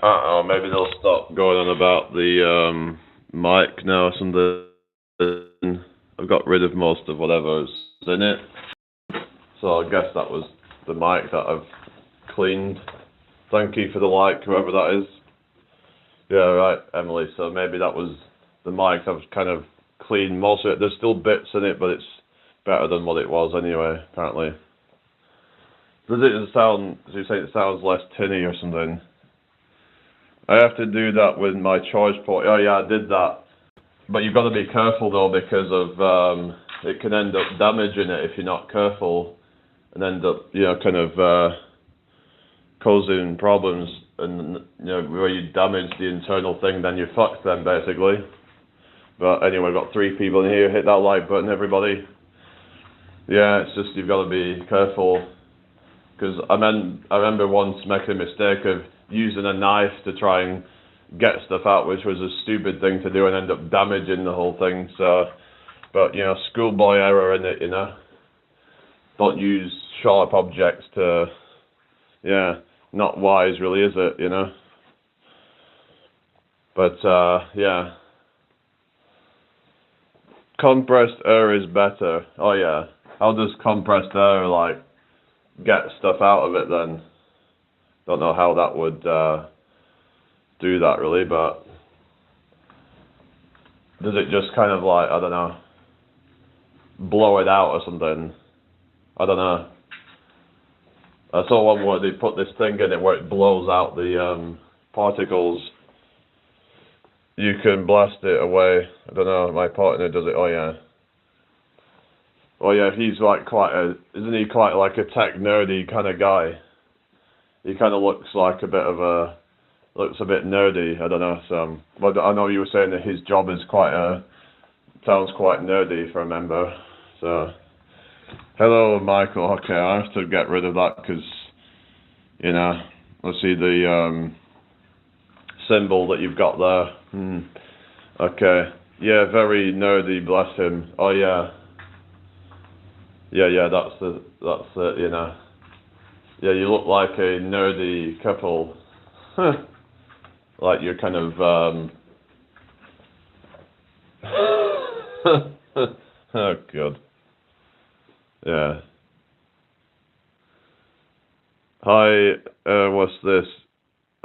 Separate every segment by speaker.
Speaker 1: I don't know, maybe they'll stop going on about the mic now or something. I've got rid of most of whatever's in it. So I guess that was the mic that I've cleaned. Thank you for the like, whoever that is. Yeah, right, Emily. So maybe that was the mic. I've kind of cleaned most of it. There's still bits in it, but it's better than what it was anyway, apparently. Does it sound, as you say, it sounds less tinny or something? I have to do that with my charge port. Oh yeah, I did that. But you've got to be careful though, because of it can end up damaging it if you're not careful, and end up, you know, kind of causing problems. And you know, where you damage the internal thing, then you're fucked then basically. But anyway, I've got 3 people in here. Hit that like button, everybody. Yeah, it's just you've got to be careful, because I remember once making a mistake of using a knife to try and get stuff out, which was a stupid thing to do, and end up damaging the whole thing. So, but you know, schoolboy error in it, you know. Don't use sharp objects to, yeah, not wise really, is it, you know? But yeah, compressed air is better. Oh yeah, how does compressed air like get stuff out of it then? Don't know how that would do that really, but does it just kind of like, I don't know, blow it out or something? I don't know. I saw one where they put this thing in it where it blows out the particles. You can blast it away. I don't know, my partner does it. Oh yeah. Oh yeah, he's like isn't he quite like a tech nerdy kind of guy? He kind of looks a bit nerdy. I don't know. So, but I know you were saying that his job is sounds quite nerdy if I remember. So, hello, Michael. Okay, I have to get rid of that because, you know, let's see the symbol that you've got there. Okay. Yeah, very nerdy. Bless him. Oh yeah. Yeah. That's it. You know. Yeah, you look like a nerdy couple. Like you're kind of oh god. Yeah. Hi, what's this?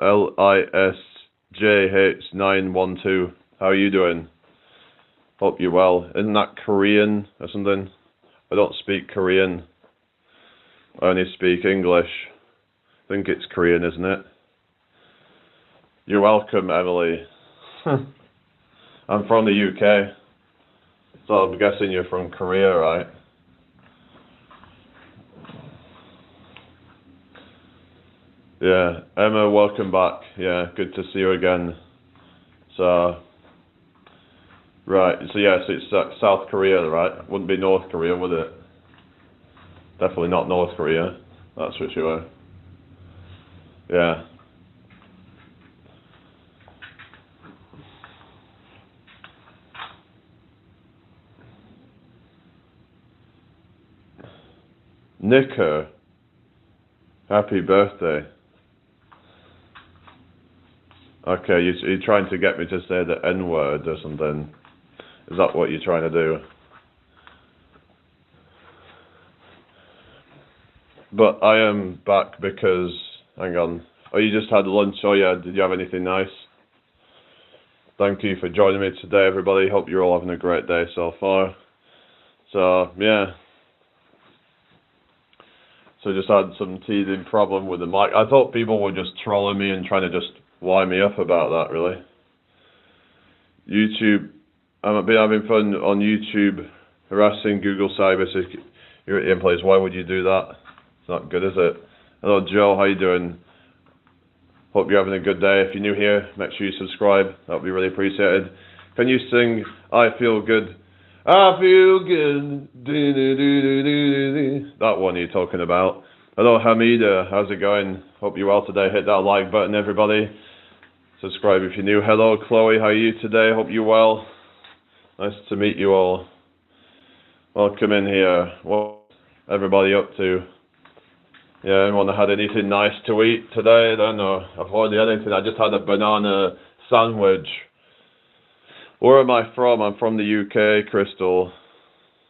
Speaker 1: LISJH912. How are you doing? Hope you're well. Isn't that Korean or something? I don't speak Korean. I only speak English. I think it's Korean, isn't it? You're welcome, Emily. I'm from the UK, so I'm guessing you're from Korea, right? Yeah, Emma, welcome back. Yeah, good to see you again. So, right, so yeah, so it's South Korea, right? Wouldn't be North Korea, would it? Definitely not North Korea, that's for sure. Yeah. Nicker, happy birthday. Okay, you're trying to get me to say the N-word or something. Is that what you're trying to do? But I am back because, hang on. Oh, you just had lunch. Oh yeah, did you have anything nice? Thank you for joining me today, everybody. Hope you're all having a great day so far. So, yeah. So just had some teething problem with the mic. I thought people were just trolling me and trying to just wind me up about that, really. YouTube, I've been having fun on YouTube, harassing Google cybersecurity employees. Why would you do that? It's not good, is it? Hello, Joe. How you doing? Hope you're having a good day. If you're new here, make sure you subscribe. That would be really appreciated. Can you sing I Feel Good? I feel good. That one you're talking about. Hello, Hamida. How's it going? Hope you're well today. Hit that like button, everybody. Subscribe if you're new. Hello, Chloe. How are you today? Hope you're well. Nice to meet you all. Welcome in here. What's everybody up to? Yeah, anyone had anything nice to eat today? I don't know. I've hardly had anything. I just had a banana sandwich. Where am I from? I'm from the UK, Crystal.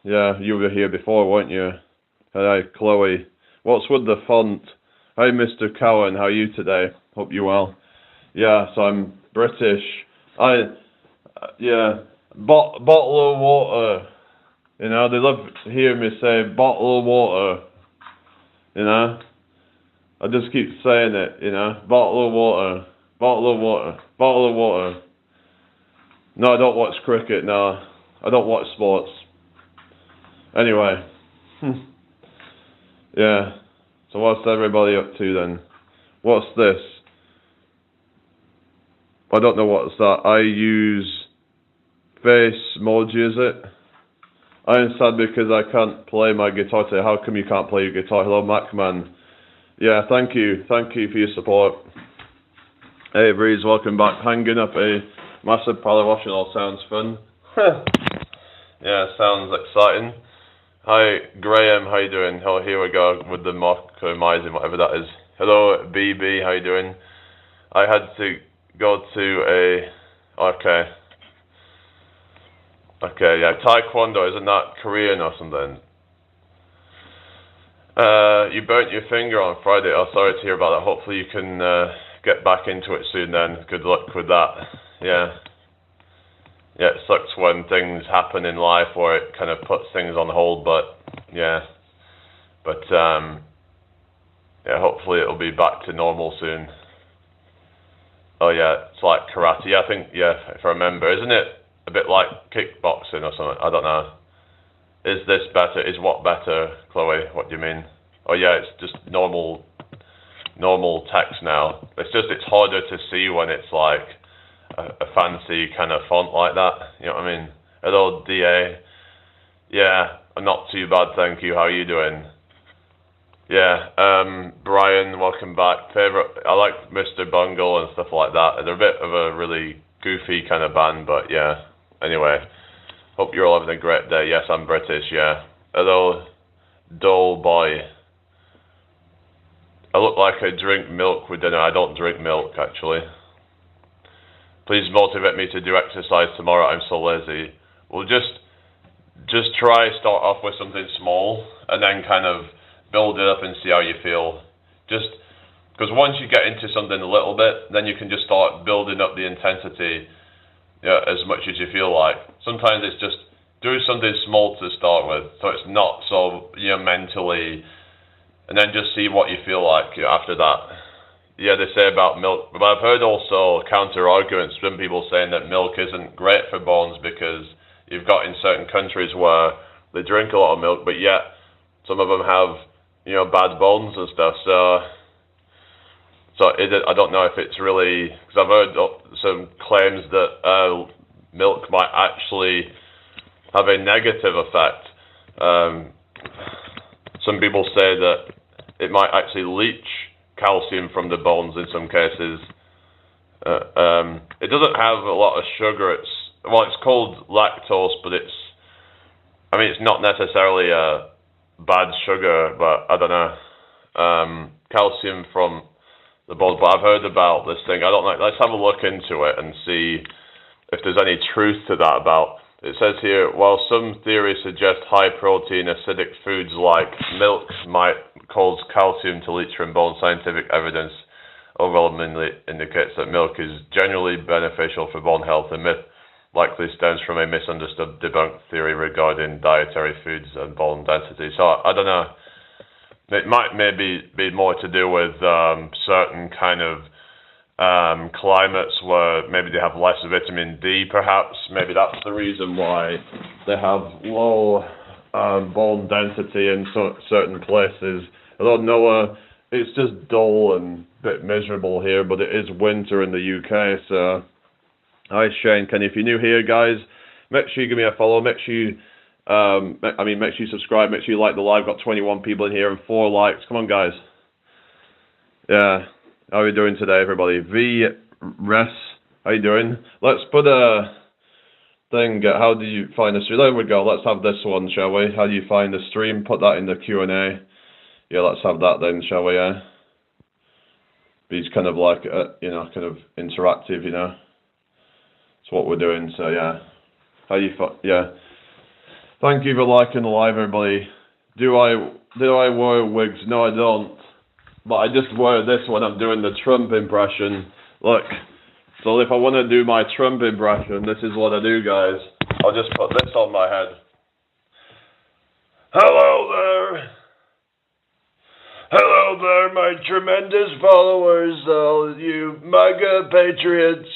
Speaker 1: Yeah, you were here before, weren't you? Hi, Chloe. What's with the font? Hi, Mr. Cowan. How are you today? Hope you're well. Yeah, so I'm British. Yeah, bottle of water. You know, they love to hear me say bottle of water. You know, I just keep saying it. You know, bottle of water, bottle of water, bottle of water. No, I don't watch cricket. No, I don't watch sports. Anyway, yeah. So what's everybody up to then? What's this? I don't know what's that. I use face emoji, is it? I am sad because I can't play my guitar today. How come you can't play your guitar? Hello, Macman. Yeah, thank you. Thank you for your support. Hey, Breeze, welcome back. Hanging up a massive pile of washing all sounds fun. Yeah, sounds exciting. Hi, Graham, how you doing? Oh, here we go with the mock-mizing, whatever that is. Hello, BB, how you doing? I had to go to a... Okay. Okay, yeah, Taekwondo, isn't that Korean or something? You burnt your finger on Friday. Oh, sorry to hear about that. Hopefully you can get back into it soon then. Good luck with that. Yeah. Yeah, it sucks when things happen in life where it kind of puts things on hold, but yeah. But yeah, hopefully it'll be back to normal soon. Oh yeah, it's like karate. Yeah, I think, yeah, if I remember. Isn't it a bit like kickboxing or something? I don't know. Is this better? Is what better, Chloe? What do you mean? Oh yeah, it's just normal text now. It's harder to see when it's like a fancy kind of font like that. You know what I mean? Hello, DA. Yeah, I'm not too bad, thank you. How are you doing? Yeah, Brian, welcome back. I like Mr. Bungle and stuff like that. They're a bit of a really goofy kind of band, but yeah. Anyway, hope you're all having a great day. Yes, I'm British, yeah. Hello, dull boy. I look like I drink milk with dinner. I don't drink milk, actually. Please motivate me to do exercise tomorrow. I'm so lazy. Well, just start off with something small and then kind of build it up and see how you feel. Just because once you get into something a little bit, then you can just start building up the intensity, yeah, as much as you feel like. Sometimes it's just do something small to start with, so it's not so, you know, mentally, and then just see what you feel like, you know, after that. Yeah, they say about milk, but I've heard also counter arguments, some people saying that milk isn't great for bones because you've got in certain countries where they drink a lot of milk, but yet some of them have, you know, bad bones and stuff. So I don't know if it's really, because I've heard some claims that milk might actually have a negative effect. Some people say that it might actually leach calcium from the bones in some cases. It doesn't have a lot of sugar. It's called lactose, but it's not necessarily a bad sugar, but I don't know. Calcium from the bones, but I've heard about this thing. I don't know. Let's have a look into it and see if there's any truth to that about. It says here, while some theories suggest high-protein acidic foods like milk might cause calcium to leach from bones, scientific evidence overwhelmingly indicates that milk is generally beneficial for bone health. The myth likely stems from a misunderstood debunked theory regarding dietary foods and bone density. So I don't know. It might maybe be more to do with certain kind of climates where maybe they have less vitamin D, perhaps. Maybe that's the reason why they have low bone density in certain places. I don't know, it's just dull and a bit miserable here, but it is winter in the UK, so... Hi Shane, Kenny, if you're new here, guys, make sure you give me a follow, make sure you, make sure you subscribe, make sure you like the live, got 21 people in here and 4 likes, come on guys. Yeah. How are you doing today, everybody? V-Res, how you doing? Let's put a thing, how do you find the stream? There we go, let's have this one, shall we? How do you find the stream? Put that in the Q&A. Yeah, let's have that then, shall we? Yeah. It's kind of like, kind of interactive, It's what we're doing. So yeah. Yeah. Thank you for liking the live, everybody. Do I wear wigs? No, I don't. But I just wear this when I'm doing the Trump impression. Look. So if I want to do my Trump impression, this is what I do, guys. I'll just put this on my head. Hello there. Hello there, my tremendous followers, all you MAGA patriots.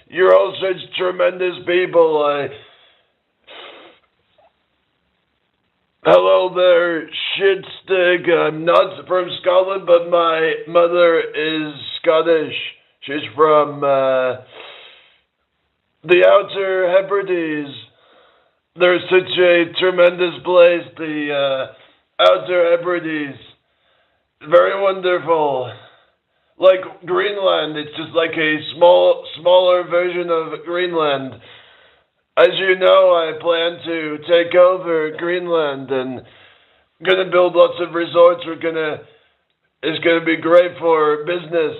Speaker 1: You're all such tremendous people. Hello there, shitstick. I'm not from Scotland, but my mother is Scottish. She's from the Outer Hebrides. There's such a tremendous place, the Outer Hebrides. Very wonderful. Like Greenland, it's just like a smaller version of Greenland. As you know, I plan to take over Greenland and gonna build lots of resorts. It's gonna be great for business.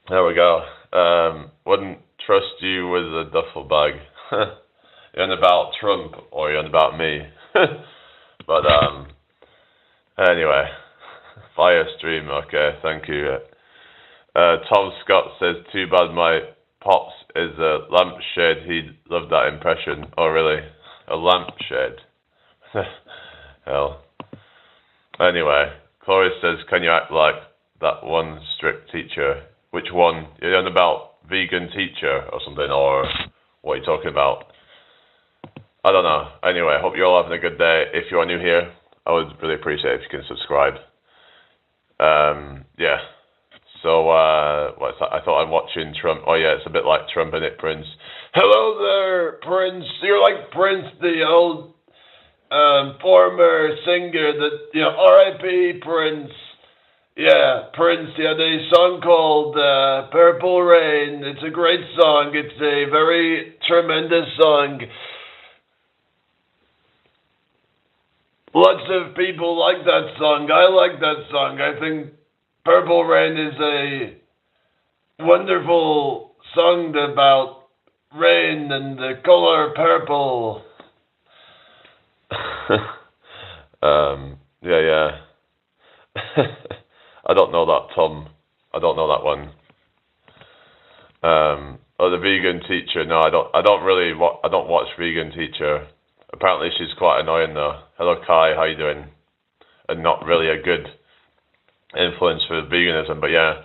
Speaker 1: There we go. Wouldn't trust you with a duffel bag. You're on about Trump or you're on about me. But anyway, fire stream. Okay, thank you. Tom Scott says, too bad my pops is a lampshade. He'd love that impression. Oh, really? A lampshade? Hell. Anyway, Chloe says, can you act like that one strict teacher? Which one? You're on about vegan teacher or something, or what are you talking about? I don't know. Anyway, hope you're all having a good day. If you are new here, I would really appreciate it if you can subscribe. Yeah. So, what's that? I thought I'm watching Trump. Oh yeah, it's a bit like Trump, isn't it, Prince? Hello there, Prince. You're like Prince, the old former singer that, R.I.P. Prince. Yeah, Prince. He had a song called Purple Rain. It's a great song. It's a very tremendous song. Lots of people like that song. I like that song. I think Purple Rain is a wonderful song about rain and the color purple. Yeah. I don't know that, Tom. I don't know that one. The vegan teacher. No, I don't watch Vegan Teacher. Apparently she's quite annoying though. Hello Kai, how you doing? And not really a good influence for veganism, but yeah.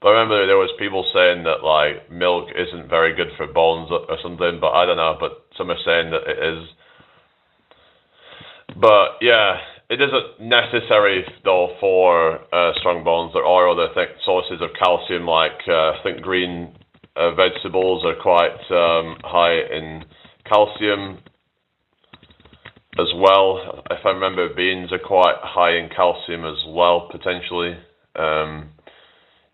Speaker 1: But I remember there was people saying that like milk isn't very good for bones or something, but I don't know, but some are saying that it is. But yeah, it isn't necessary though for strong bones. There are other sources of calcium, like I think green vegetables are quite high in calcium as well. If I remember, beans are quite high in calcium as well, potentially.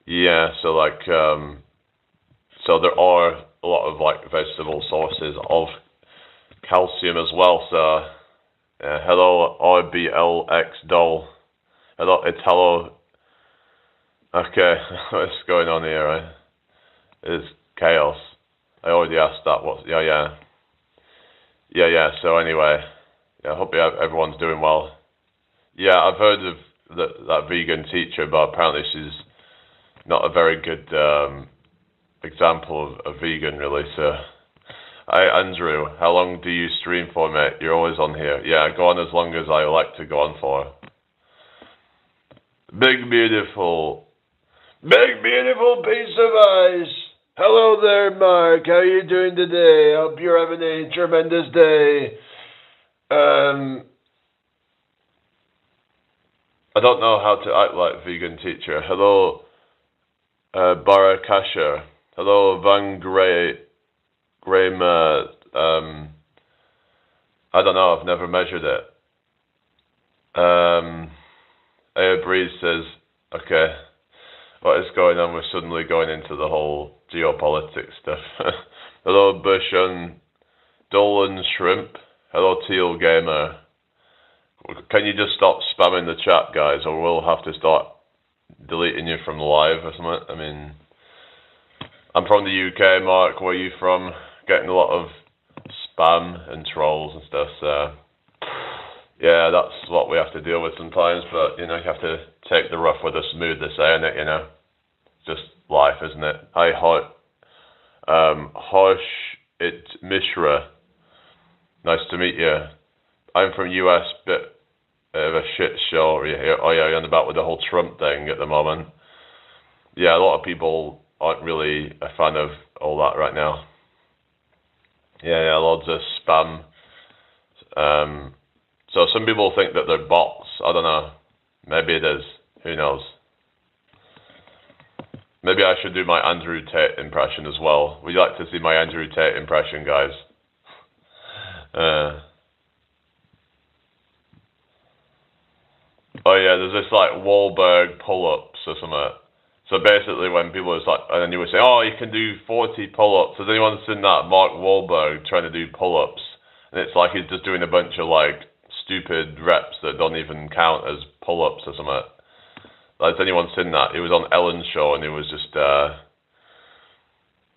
Speaker 1: Yeah, so like, so there are a lot of like vegetable sources of calcium as well. So, hello RBLX doll. Hello, it's hello. Okay, what's going on here? Right? It's chaos. I already asked that. Yeah. So anyway. Yeah, I hope everyone's doing well. Yeah, I've heard of that vegan teacher, but apparently she's not a very good example of a vegan, really. So, hi, Andrew. How long do you stream for, mate? You're always on here. Yeah, go on as long as I like to go on for. Big, beautiful piece of ice. Hello there, Mark. How are you doing today? Hope you're having a tremendous day. I don't know how to act like vegan teacher. Hello, Barakasha. Hello, Van Graham. I don't know. I've never measured it. Air Breeze says, okay, what is going on? We're suddenly going into the whole geopolitics stuff. Hello, Bush and Dolan Shrimp. Hello, Teal Gamer. Can you just stop spamming the chat, guys, or we'll have to start deleting you from the live or something? I mean, I'm from the UK, Mark. Where are you from? Getting a lot of spam and trolls and stuff, so yeah, that's what we have to deal with sometimes, but you have to take the rough with the smooth, they say, innit, It's just life, isn't it? Hi, Harsh, it's Mishra. Nice to meet you. I'm from US, bit of a shit show. Oh yeah, you're on about with the whole Trump thing at the moment. Yeah, a lot of people aren't really a fan of all that right now. Yeah, loads of spam. So some people think that they're bots. I don't know. Maybe it is. Who knows? Maybe I should do my Andrew Tate impression as well. Would you like to see my Andrew Tate impression, guys? Oh yeah, there's this like Wahlberg pull-ups or something. So basically when people are like, and then you would say, oh, you can do 40 pull-ups. Has anyone seen that Mark Wahlberg trying to do pull-ups? And it's like he's just doing a bunch of like stupid reps that don't even count as pull-ups or something. Has anyone seen that? It was on Ellen's show and it was just,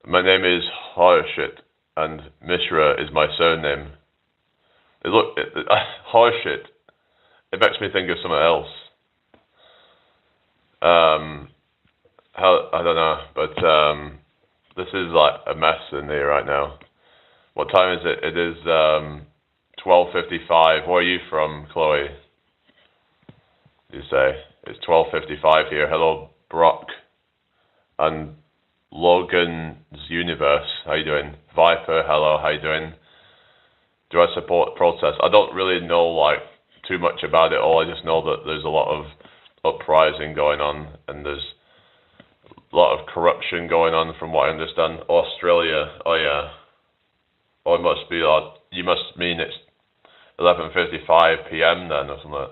Speaker 1: my name is Harshit and Mishra is my surname. Harshit, it makes me think of something else. I don't know, but this is like a mess in here right now. What time is it? It is 12:55. Where are you from, Chloe? You say it's 12:55 here. Hello, Brock and Logan's Universe. How you doing? Viper. Hello. How you doing? Do I support protests? I don't really know like too much about it all. I just know that there's a lot of uprising going on and there's a lot of corruption going on from what I understand. Australia, oh yeah. Oh, it must be like, you must mean it's 11:55 p.m. then or something.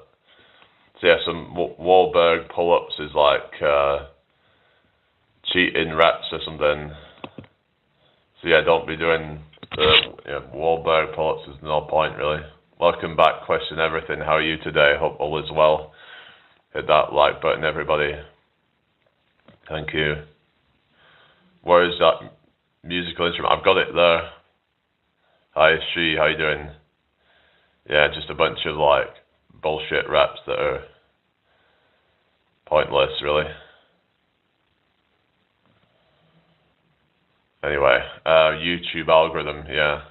Speaker 1: So yeah, some Wahlberg pull-ups is like cheating reps or something. So yeah, don't be doing the Wahlberg pull-ups, there's no point really. Welcome back, Question Everything. How are you today? Hope all is well. Hit that like button, everybody. Thank you. Where is that musical instrument? I've got it there. Hi, She. How you doing? Yeah, just a bunch of like bullshit raps that are pointless, really. Anyway, YouTube algorithm. Yeah,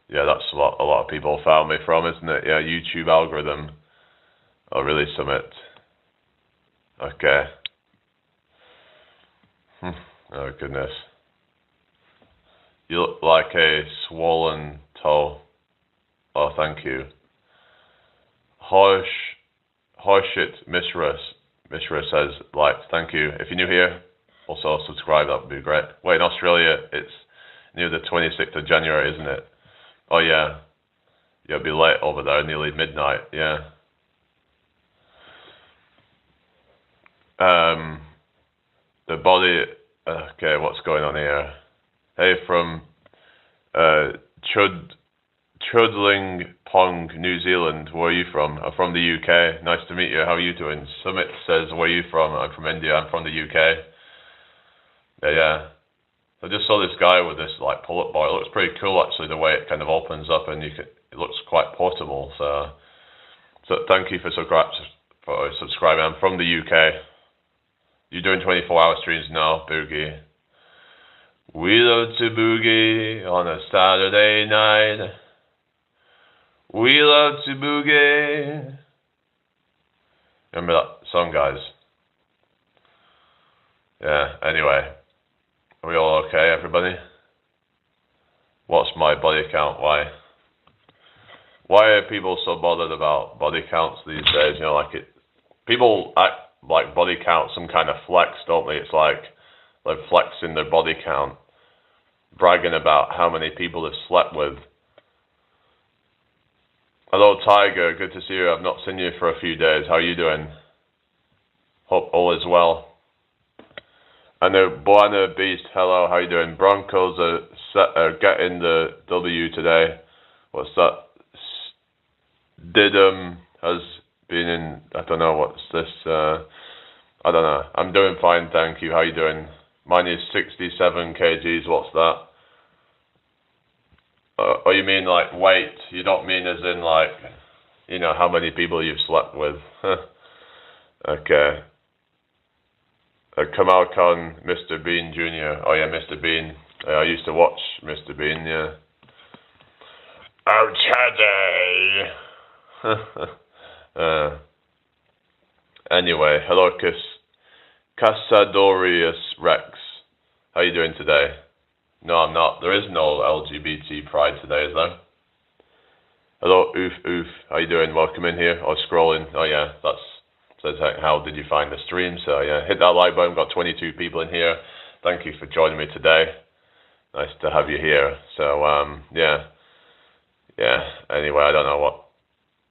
Speaker 1: that's what a lot of people found me from, isn't it? Yeah, YouTube algorithm. Oh, really? Summit. Okay. Oh, goodness. You look like a swollen toe. Oh, thank you. Harshit Mishra says, like, thank you. If you're new here, also subscribe, that would be great. Wait, in Australia, it's near the 26th of January, isn't it? Oh, yeah. You'll be late over there, nearly midnight, yeah. The body, okay, what's going on here? Hey, from Chudling Pong, New Zealand. Where are you from? I'm from the UK. Nice to meet you. How are you doing? Summit says, where are you from? I'm from India. I'm from the UK. Yeah. I just saw this guy with this like pull-up bar. It looks pretty cool actually, the way it kind of opens up and it looks quite portable. So thank you for subscribing. I'm from the UK. You're doing 24-hour streams now, Boogie. We love to boogie on a Saturday night. We love to boogie. Remember that song, guys? Yeah, anyway. Are we all okay, everybody? What's my body count? Why are people so bothered about body counts these days? People act like body count some kind of flex, don't they? It's like they're flexing their body count, bragging about how many people they've slept with. Hello, Tiger. Good to see you. I've not seen you for a few days. How are you doing? Hope all is well. I know Buana Beast. Hello, how are you doing? Broncos are getting the W today. what's that? Didum has been in, I don't know, what's this, I don't know. I'm doing fine, thank you. How you doing? Mine is 67 kgs, what's that? Oh, you mean like weight? You don't mean as in like, you know, how many people you've slept with. Okay. Kamal Khan, Mr. Bean Jr. Oh yeah, Mr. Bean. I used to watch Mr. Bean, yeah. Oh, Chaddy! Anyway, hello, Casadorius Rex. How you doing today? No, I'm not. There is no LGBT pride today, is there? Hello, Oof. How you doing? Welcome in here. Oh, scrolling. Oh yeah, that's says how did you find the stream? So yeah, hit that like button. We've got 22 people in here. Thank you for joining me today. Nice to have you here. So yeah. Anyway, I don't know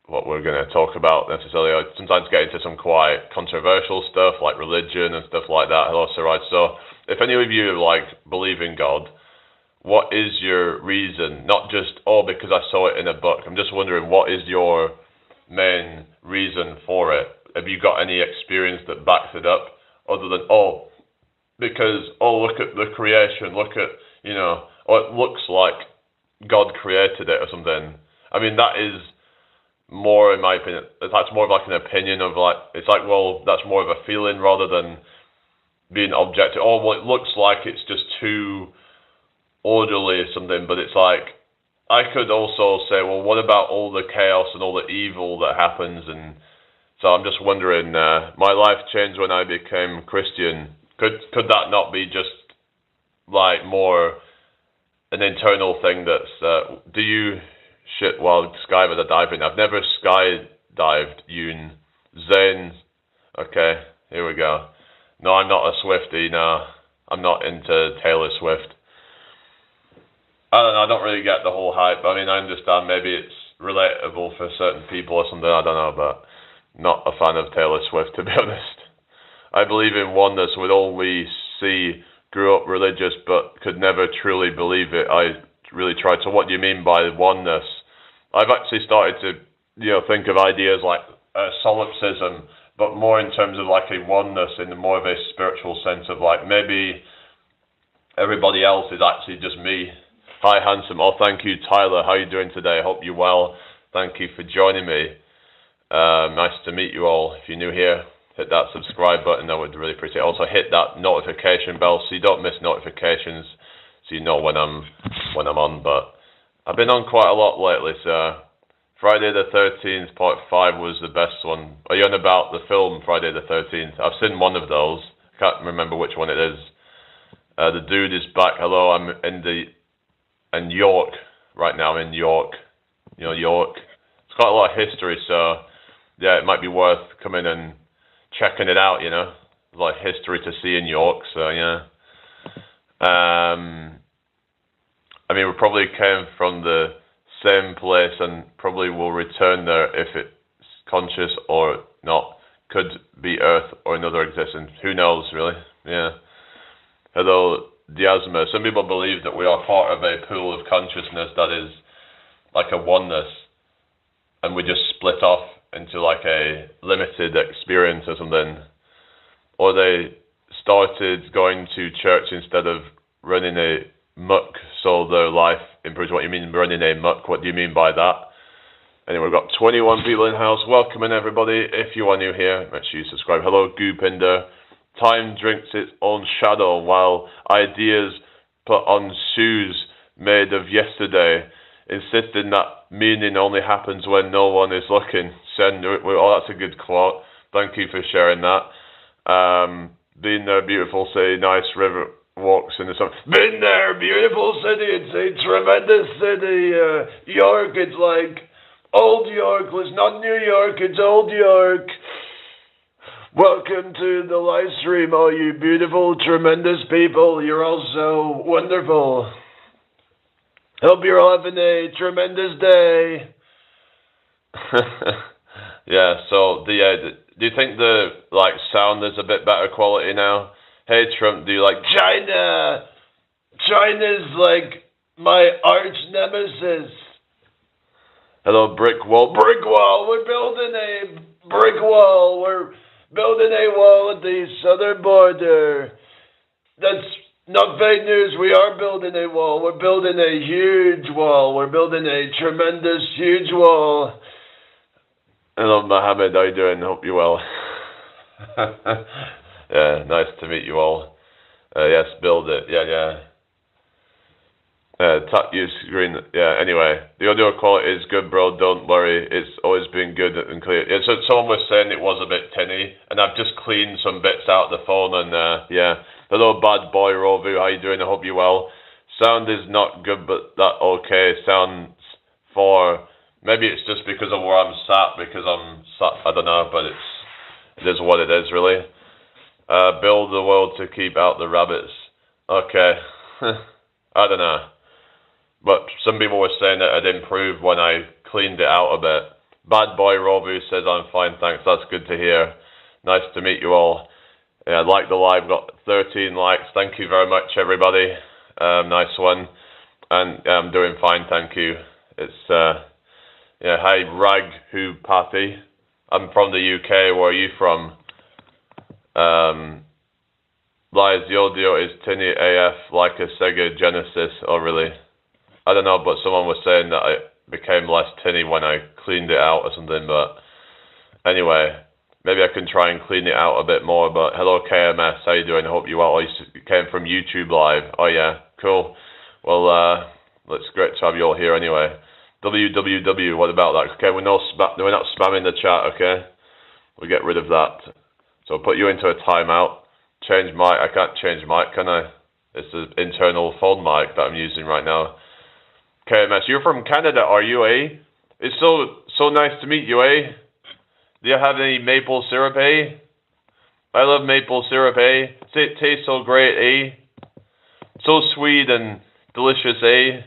Speaker 1: what we're going to talk about necessarily. I sometimes get into some quite controversial stuff like religion and stuff like that. Hello, Siraj. So if any of you like believe in God, what is your reason? Not just, because I saw it in a book. I'm just wondering, what is your main reason for it? Have you got any experience that backs it up other than, because, look at the creation, look at, it looks like God created it or something. I mean, that is more, in my opinion, that's more of like an opinion of like, it's like, well, that's more of a feeling rather than being objective. It looks like it's just too orderly or something, but it's like, I could also say, well, what about all the chaos and all the evil that happens? And so I'm just wondering, my life changed when I became Christian. Could that not be just like more an internal thing that's, do you shit while skydiving? I've never skydived, Yoon. Zen. Okay, here we go. No, I'm not a Swiftie, no. I'm not into Taylor Swift. I don't know, I don't really get the whole hype. I mean, I understand maybe it's relatable for certain people or something, I don't know, but not a fan of Taylor Swift, to be honest. I believe in oneness with all we see. Grew up religious, but could never truly believe it. I really tried. So what do you mean by oneness? I've actually started to, think of ideas like solipsism, but more in terms of like a oneness in more of a spiritual sense of like maybe everybody else is actually just me. Hi, handsome. Oh, thank you, Tyler. How are you doing today? I hope you're well. Thank you for joining me. Nice to meet you all. If you're new here, hit that subscribe button. I would really appreciate it. Also, hit that notification bell so you don't miss notifications, so you know when I'm on. But I've been on quite a lot lately, so Friday the 13th, part 5 was the best one. Are you on about the film Friday the 13th? I've seen one of those. Can't remember which one it is. The dude is back. Hello, I'm in York right now. In York, York. It's got a lot of history, so yeah, it might be worth coming and checking it out. There's a lot of history to see in York, so yeah. I mean, we probably came from the same place and probably will return there if it's conscious or not. Could be Earth or another existence. Who knows, really? Yeah. Hello, Diasma. Some people believe that we are part of a pool of consciousness that is like a oneness, and we just split off into like a limited experience or something. Or they started going to church instead of running a muck, so their life improves. What do you mean running a muck? What do you mean by that? Anyway, we've got 21 people in house. Welcome in, everybody. If you are new here, make sure you subscribe. Hello, Goopinder. Time drinks its own shadow while ideas put on shoes made of yesterday, insisting that meaning only happens when no one is looking. That's a good quote. Thank you for sharing that. Been there, beautiful city, nice river walks in the sun. Been there, beautiful city. It's a tremendous city. York, it's like Old York. It's not New York, it's Old York. Welcome to the live stream, all you beautiful, tremendous people. You're all so wonderful. Hope you're all having a tremendous day. Yeah, so do you think the sound is a bit better quality now? Hey Trump, do you like China? China's like my arch nemesis. Hello, brick wall. Brick wall! We're building a brick wall! We're building a wall at the southern border. That's not fake news. We are building a wall. We're building a huge wall. We're building a tremendous, huge wall. Hello, Mohammed. How you doing? Hope you're well. Yeah, nice to meet you all. Yes, build it. Yeah. Tap your screen. Yeah, anyway. The audio quality is good, bro. Don't worry. It's always been good and clear. Yeah, so someone was saying it was a bit tinny, and I've just cleaned some bits out of the phone, and yeah. Hello, bad boy, Rovu. How you doing? I hope you're well. Sound is not good, but that okay. Sounds for... Maybe it's just because of where I'm sat, because I'm sat... I don't know, but it is what it is, really. Build the world to keep out the rabbits. Okay. I don't know. But some people were saying that it improved when I cleaned it out a bit. Bad boy Robu says I'm fine, thanks. That's good to hear. Nice to meet you all. Yeah, like the live, got 13 likes. Thank you very much, everybody. Nice one. And I'm doing fine, thank you. It's yeah. Hi, Rag Who Patty. I'm from the UK. Where are you from? Lies, the audio is tinny AF like a Sega Genesis. Oh, really? I don't know, but someone was saying that it became less tinny when I cleaned it out or something, but anyway, maybe I can try and clean it out a bit more. But hello, KMS, how you doing? I hope you well. You came from YouTube Live. Oh, yeah, cool. Well, it's great to have you all here anyway. WWW, what about that? Okay, we're not spamming the chat, okay? We'll get rid of that. So I'll put you into a timeout. Change mic. I can't change mic, can I? It's the internal phone mic that I'm using right now. KMS, you're from Canada, are you, eh? It's so nice to meet you, eh? Do you have any maple syrup, eh? I love maple syrup, eh? It tastes so great, eh? So sweet and delicious, eh?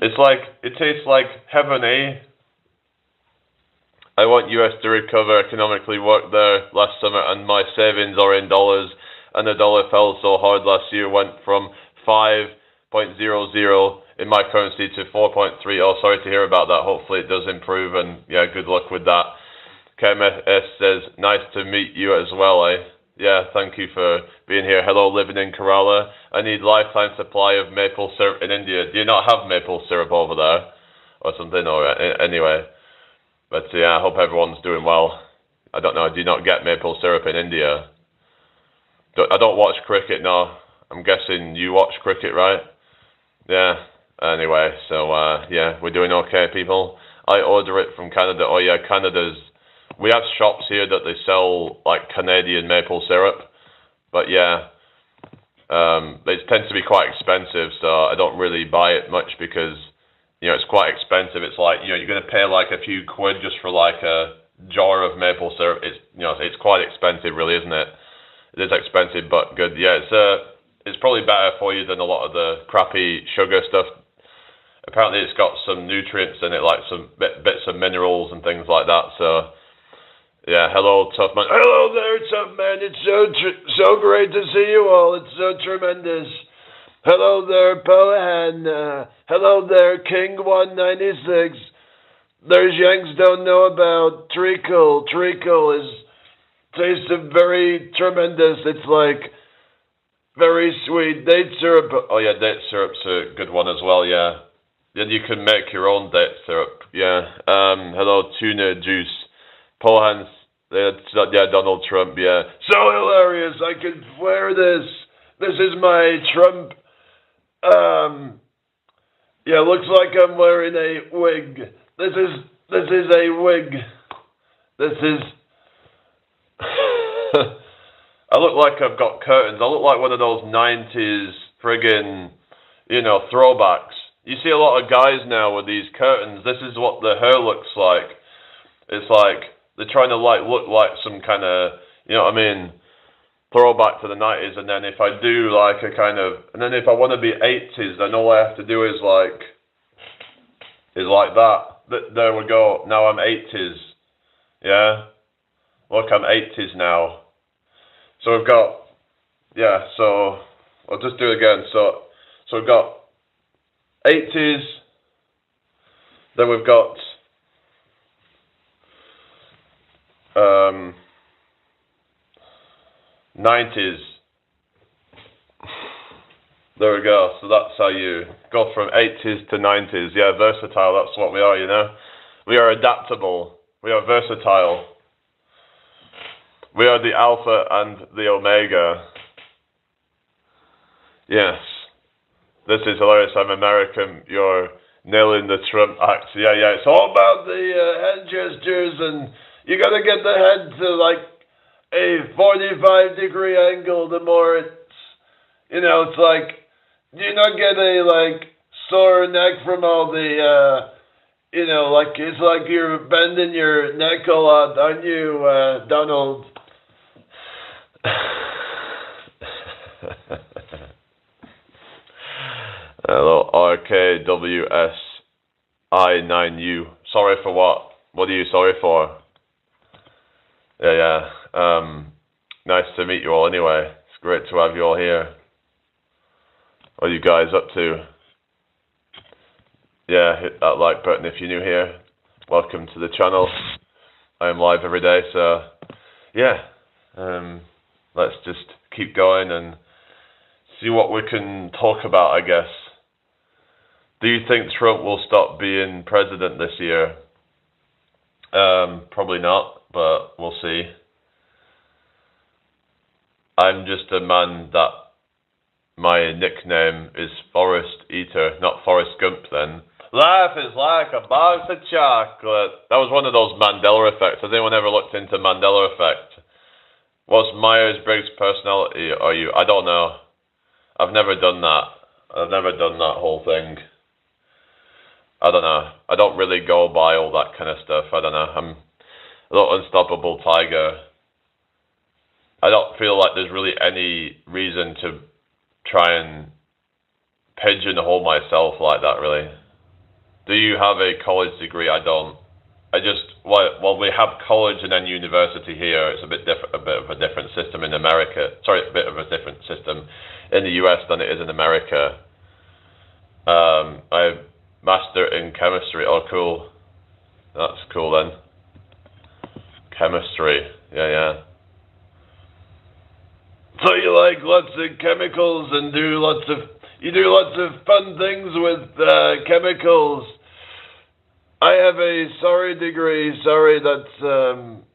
Speaker 1: It tastes like heaven, eh? I want US to recover economically. Worked there last summer and my savings are in dollars, and the dollar fell so hard last year, went from 5.00 in my currency to 4.3. Oh, sorry to hear about that. Hopefully it does improve, and yeah, good luck with that. KMS says, nice to meet you as well, eh? Yeah, thank you for being here. Hello, living in Kerala. I need lifetime supply of maple syrup in India. Do you not have maple syrup over there? Or something, or anyway. But yeah, I hope everyone's doing well. I don't know, do you not get maple syrup in India? I don't watch cricket, no. I'm guessing you watch cricket, right? Yeah, anyway, so yeah, we're doing okay, people. I order it from Canada. Oh yeah, we have shops here that they sell like Canadian maple syrup. But yeah, it tends to be quite expensive, so I don't really buy it much because, you know, it's quite expensive. It's like, you know, you're going to pay like a few quid just for like a jar of maple syrup. It's, you know, it's quite expensive, really, isn't it? It is expensive, but good. Yeah, it's probably better for you than a lot of the crappy sugar stuff. Apparently, it's got some nutrients in it, like some bits of minerals and things like that. So, yeah, hello, tough man. Hello there, tough man. It's so great to see you all. It's so tremendous. Hello there, Pohan. Hello there, King196. There's Yanks don't know about treacle. Treacle tastes very tremendous. It's like very sweet. Date syrup. Oh yeah, date syrup's a good one as well. Yeah. Then you can make your own date syrup. Yeah. Hello, tuna juice. Pohan. Yeah, Donald Trump. Yeah. So hilarious. I could wear this. This is my Trump. Yeah, looks like I'm wearing a wig. This is a wig. This is. I look like I've got curtains. I look like one of those 90s friggin', you know, throwbacks. You see a lot of guys now with these curtains. This is what the hair looks like. It's like they're trying to like look like some kind of, you know what I mean, throwback to the 90s. And then if I do like a kind of, and then if I want to be 80s, then all I have to do is like that. There we go. Now I'm 80s. Yeah. Look, I'm 80s now. So we've got, yeah, so I'll just do it again. So we've got 80s, Then we've got 90s. There we go. So that's how you go from 80s to 90s. Yeah, versatile. That's what we are, you know. We are adaptable. We are versatile. We are the alpha and the omega. Yes. This is hilarious. I'm American. You're nailing the Trump act. Yeah, yeah. It's all about the head gestures, and you got to get the head to like a 45-degree angle. The more it's, you know, it's like, do you not get a like sore neck from all the, you know, like it's like you're bending your neck a lot, aren't you, Donald? Hello, RKWSI9U. Sorry for what? What are you sorry for? Yeah. Nice to meet you all anyway. It's great to have you all here. What are you guys up to? Yeah, hit that like button if you're new here. Welcome to the channel. I am live every day, so yeah. Let's just keep going and see what we can talk about, I guess. Do you think Trump will stop being president this year? Probably not, but we'll see. I'm just a man that my nickname is Forest Eater, not Forrest Gump then. Life is like a box of chocolate. That was one of those Mandela effects. Has anyone ever looked into Mandela effect? What's Myers-Briggs personality are you? I don't know. I've never done that. I've never done that whole thing. I don't know. I don't really go by all that kind of stuff. I don't know. I'm a little unstoppable tiger. I don't feel like there's really any reason to try and pigeonhole myself like that, really. Do you have a college degree? I don't. Well, we have college and then university here. It's a bit of a different system in America. Sorry, a bit of a different system in the US than it is in America. I have master in chemistry. Oh, cool. That's cool then. Chemistry. Yeah. So you like lots of chemicals and you do lots of fun things with chemicals. I have a sorry degree. Sorry, that's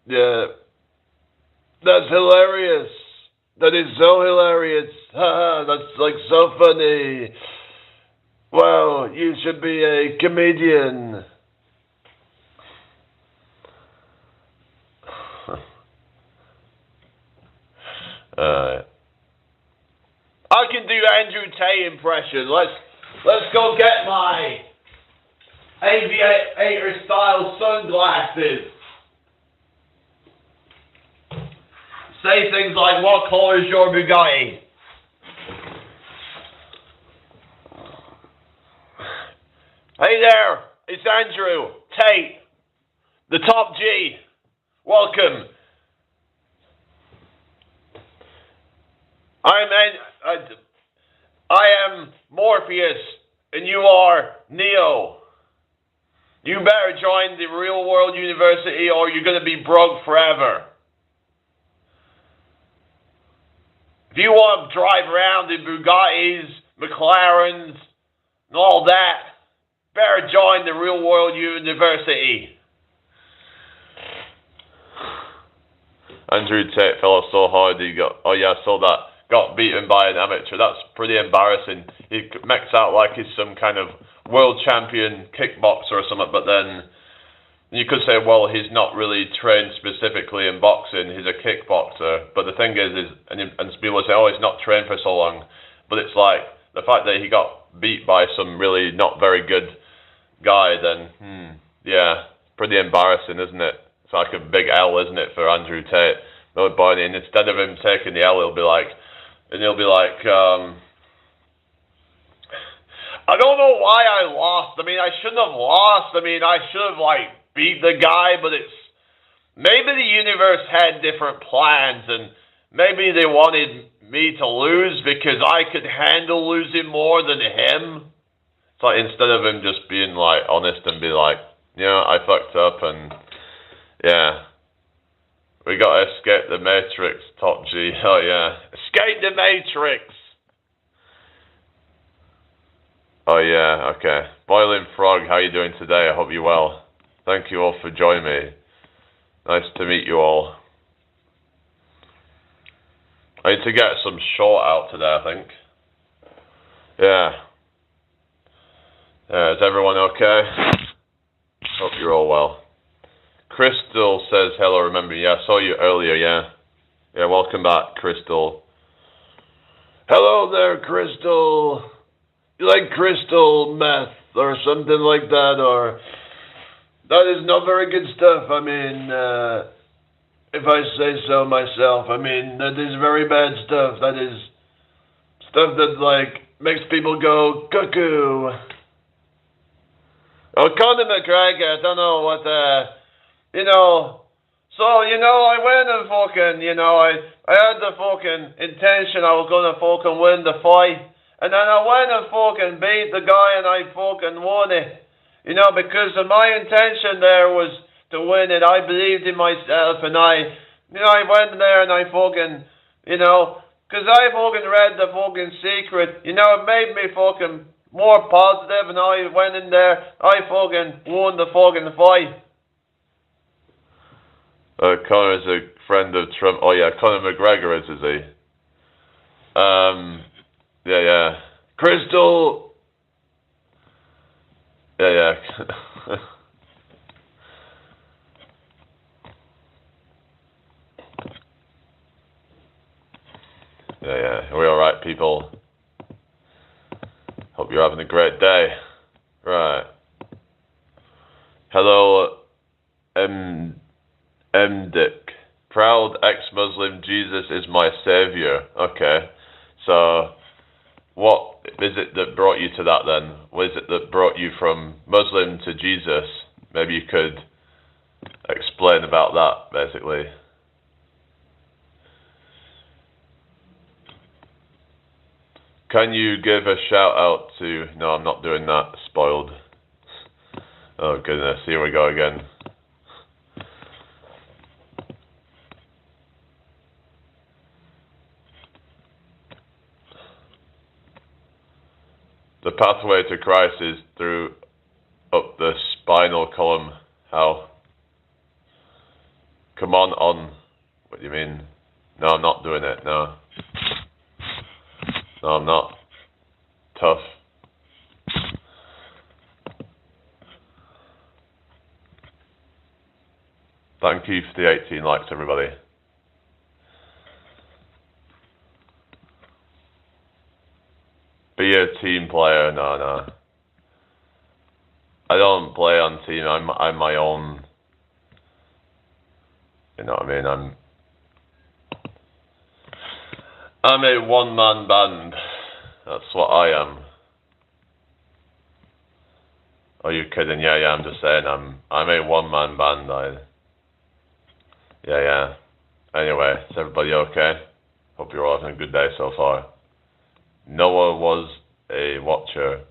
Speaker 1: yeah. That's hilarious. That is so hilarious. Haha, that's like so funny. Wow, you should be a comedian. I can do Andrew Tate impression. Let's go get my aviator style sunglasses. Say things like, what color is your Bugatti? Hey there, it's Andrew Tate, the top G. Welcome. I am Morpheus, and you are Neo. You better join the real world university or you're going to be broke forever. If you want to drive around in Bugattis, McLarens, and all that, better join the real world university. Andrew Tate fell off so hard he got, oh yeah, I saw that. Got beaten by an amateur. That's pretty embarrassing. He makes out like he's some kind of world champion kickboxer or something, but then you could say, well, he's not really trained specifically in boxing. He's a kickboxer. But the thing is and people say, oh, he's not trained for so long. But it's like the fact that he got beat by some really not very good guy, then, yeah, pretty embarrassing, isn't it? It's like a big L, isn't it, for Andrew Tate? And instead of him taking the L, he'll be like, I don't know why I lost. I mean, I shouldn't have lost. I mean, I should have, beat the guy, but maybe the universe had different plans, and maybe they wanted me to lose because I could handle losing more than him. It's like instead of him just being like honest and be like, I fucked up and yeah, we gotta escape the Matrix, Top G. Oh yeah, escape the Matrix. Oh yeah, okay. Boiling Frog, how you doing today? I hope you're well. Thank you all for joining me. Nice to meet you all. I need to get some short out today, I think. Yeah. Is everyone okay? Hope you're all well. Crystal says hello, remember, yeah, I saw you earlier, yeah. Yeah, welcome back, Crystal. Hello there, Crystal. You like crystal meth or something like that, or... That is not very good stuff, I mean, if I say so myself. I mean, that is very bad stuff. That is stuff that, like, makes people go cuckoo. Oh, Conor McGregor, I don't know what, So, I went and fucking, I had the fucking intention I was gonna fucking win the fight. And then I went and fucking beat the guy and I fucking won it. Because my intention there was to win it. I believed in myself and I went there and I fucking, because I fucking read the fucking secret. It made me fucking more positive and I went in there, I fucking won the fucking fight. Connor's a friend of Trump. Oh yeah, Conor McGregor is he? Yeah. Crystal. Yeah. Yeah. Are we all right, people? Hope you're having a great day. Right. Hello, Dick. Proud ex-Muslim, Jesus is my savior. Okay. So, what is it that brought you to that then? What is it that brought you from Muslim to Jesus? Maybe you could explain about that, basically. Can you give a shout out to... No, I'm not doing that. Spoiled. Oh goodness, here we go again. The pathway to Christ is through up the spinal column. How? Come on. What do you mean? No, I'm not doing it, no. No, I'm not. Tough. Thank you for the 18 likes, everybody. Be a team player, no. I don't play on team, I'm my own. You know what I mean? I'm a one-man band. That's what I am. Are you kidding? Yeah, I'm just saying I'm a one-man band. Yeah. Anyway, is everybody okay? Hope you're all having a good day so far. Noah was a watcher.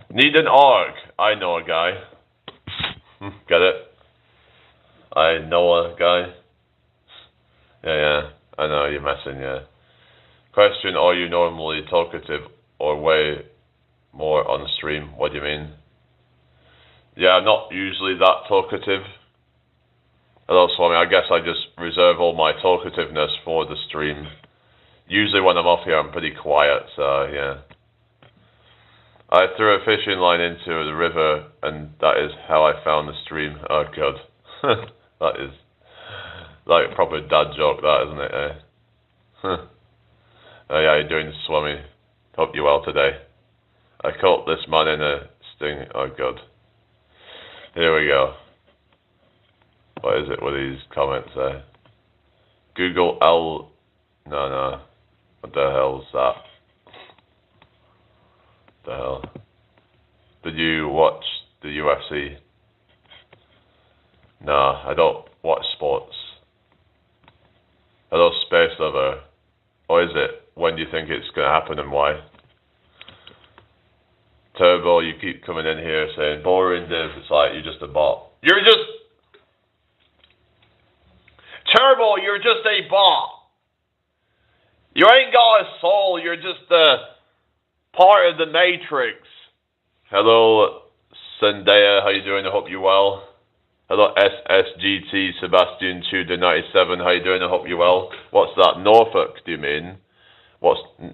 Speaker 1: Need an org. I know a guy. Get it? I know a guy. Yeah. I know you're messing, yeah. Question, are you normally talkative or way more on stream? What do you mean? Yeah, I'm not usually that talkative. Hello, Swami. I guess I just reserve all my talkativeness for the stream. Usually when I'm off here, I'm pretty quiet, so yeah. I threw a fishing line into the river, and that is how I found the stream. Oh, God. That is like a proper dad joke, that, isn't it, eh? Oh, yeah, how you doing, Swami? Hope you're well today. I caught this man in a sting. Oh, God. Here we go. What is it with these comments there? Google L... No. What the hell's that? What the hell? Did you watch the UFC? No, I don't watch sports. Hello, Space Lover. Or is it? When do you think it's going to happen and why? Turbo, you keep coming in here saying, boring Div, it's like, you're just a bot. Turbo, you're just a bot. You ain't got a soul, you're just a part of the Matrix. Hello, Zendaya, how you doing? I hope you're well. Hello, SSGT, Sebastian Tudor 97, how you doing? I hope you're well. What's that, Norfolk, do you mean?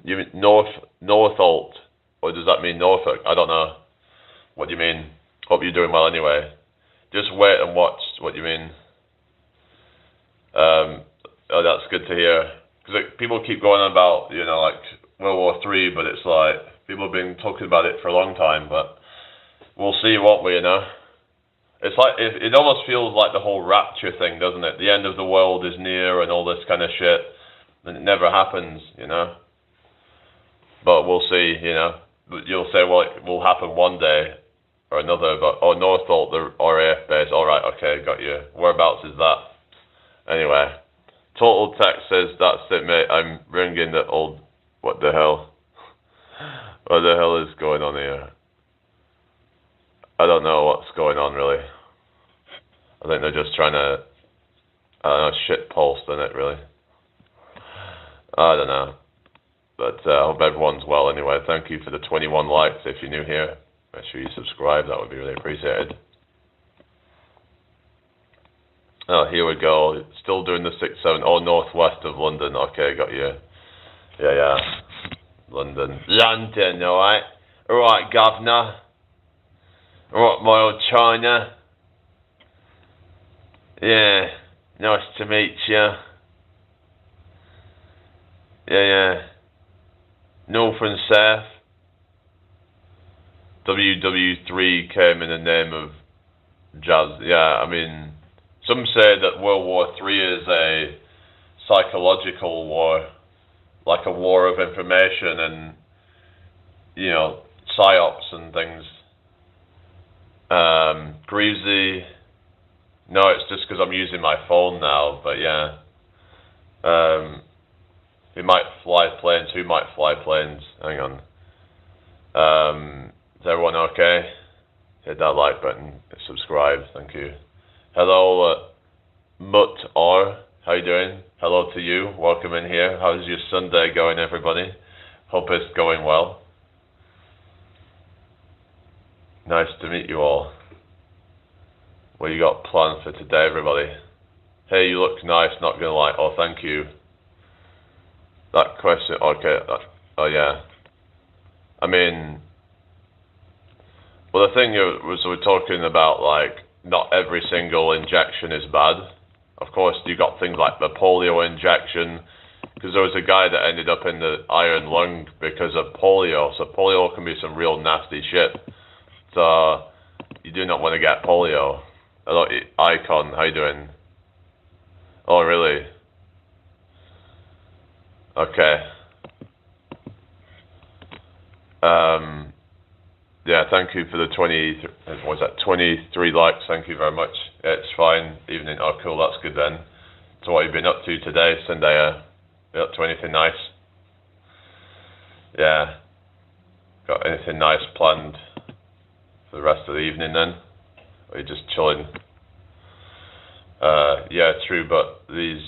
Speaker 1: You mean Northolt? Or does that mean Norfolk? I don't know. What do you mean? Hope you're doing well anyway. Just wait and watch what you mean. Oh, that's good to hear. Because people keep going on about, like World War III, but it's like, people have been talking about it for a long time, but we'll see, won't we, It's like, it almost feels like the whole rapture thing, doesn't it? The end of the world is near and all this kind of shit. And it never happens, But we'll see, You'll say, well, it will happen one day or another, but, oh, Northolt, the RAF base, alright, okay, got you. Whereabouts is that? Anyway, Total Text says, that's it, mate, I'm ringing the old, what the hell? What the hell is going on here? I don't know what's going on, really. I think they're just trying to, shit post in it, really. I don't know. But I hope everyone's well anyway. Thank you for the 21 likes. If you're new here, make sure you subscribe. That would be really appreciated. Oh, here we go. Still doing the 6-7. Oh, northwest of London. Okay, got you. Yeah. London, alright? Alright, governor. Alright, my old China. Yeah, nice to meet you. Yeah. North and South. WW3 came in the name of jazz. Yeah, I mean, some say that World War III is a psychological war, like a war of information and, psyops and things. Greasy. No, it's just because I'm using my phone now, but yeah. Who might fly planes? Who might fly planes? Hang on. Is everyone okay? Hit that like button. Subscribe. Thank you. Hello, Mutt R. How you doing? Hello to you. Welcome in here. How's your Sunday going, everybody? Hope it's going well. Nice to meet you all. What you got planned for today, everybody? Hey, you look nice, not gonna lie. Oh, thank you. That question, okay. Oh, yeah. I mean, well, the thing was, we're talking about, like, not every single injection is bad. Of course, you got things like the polio injection, because there was a guy that ended up in the iron lung because of polio. So polio can be some real nasty shit. So you do not want to get polio. Hello, Icon, how you doing? Oh, really? Okay. Yeah, thank you for the 23 likes. Thank you very much. Yeah, it's fine. Evening. Oh, cool. That's good then. So what have you been up to today, Zendaya? You up to anything nice? Yeah. Got anything nice planned for the rest of the evening then? Or are you just chilling? Yeah, true, but these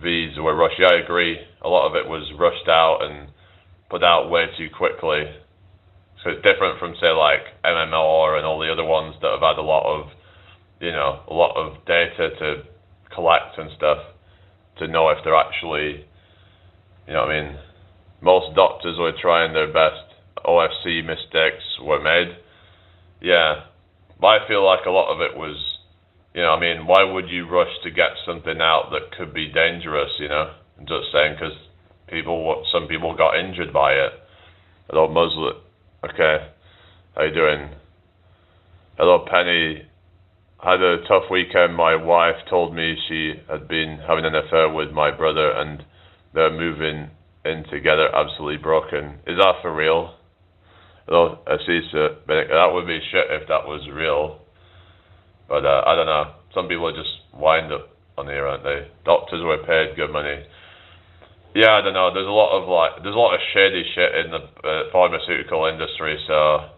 Speaker 1: V's were rushed. Yeah, I agree. A lot of it was rushed out and put out way too quickly. So it's different from, say, like MMR and all the other ones that have had a lot of, a lot of data to collect and stuff to know if they're actually, most doctors were trying their best. OFC mistakes were made. Yeah, but I feel like a lot of it was, why would you rush to get something out that could be dangerous, I'm just saying, because some people got injured by it. Hello, Muslim. Okay, how you doing? Hello, Penny. Had a tough weekend. My wife told me she had been having an affair with my brother and they're moving in together, absolutely broken. Is that for real? Hello, Asisa. That would be shit if that was real. But I don't know. Some people just wind up on here, aren't they? Doctors were paid good money. Yeah, I don't know. There's a lot of shady shit in the pharmaceutical industry. So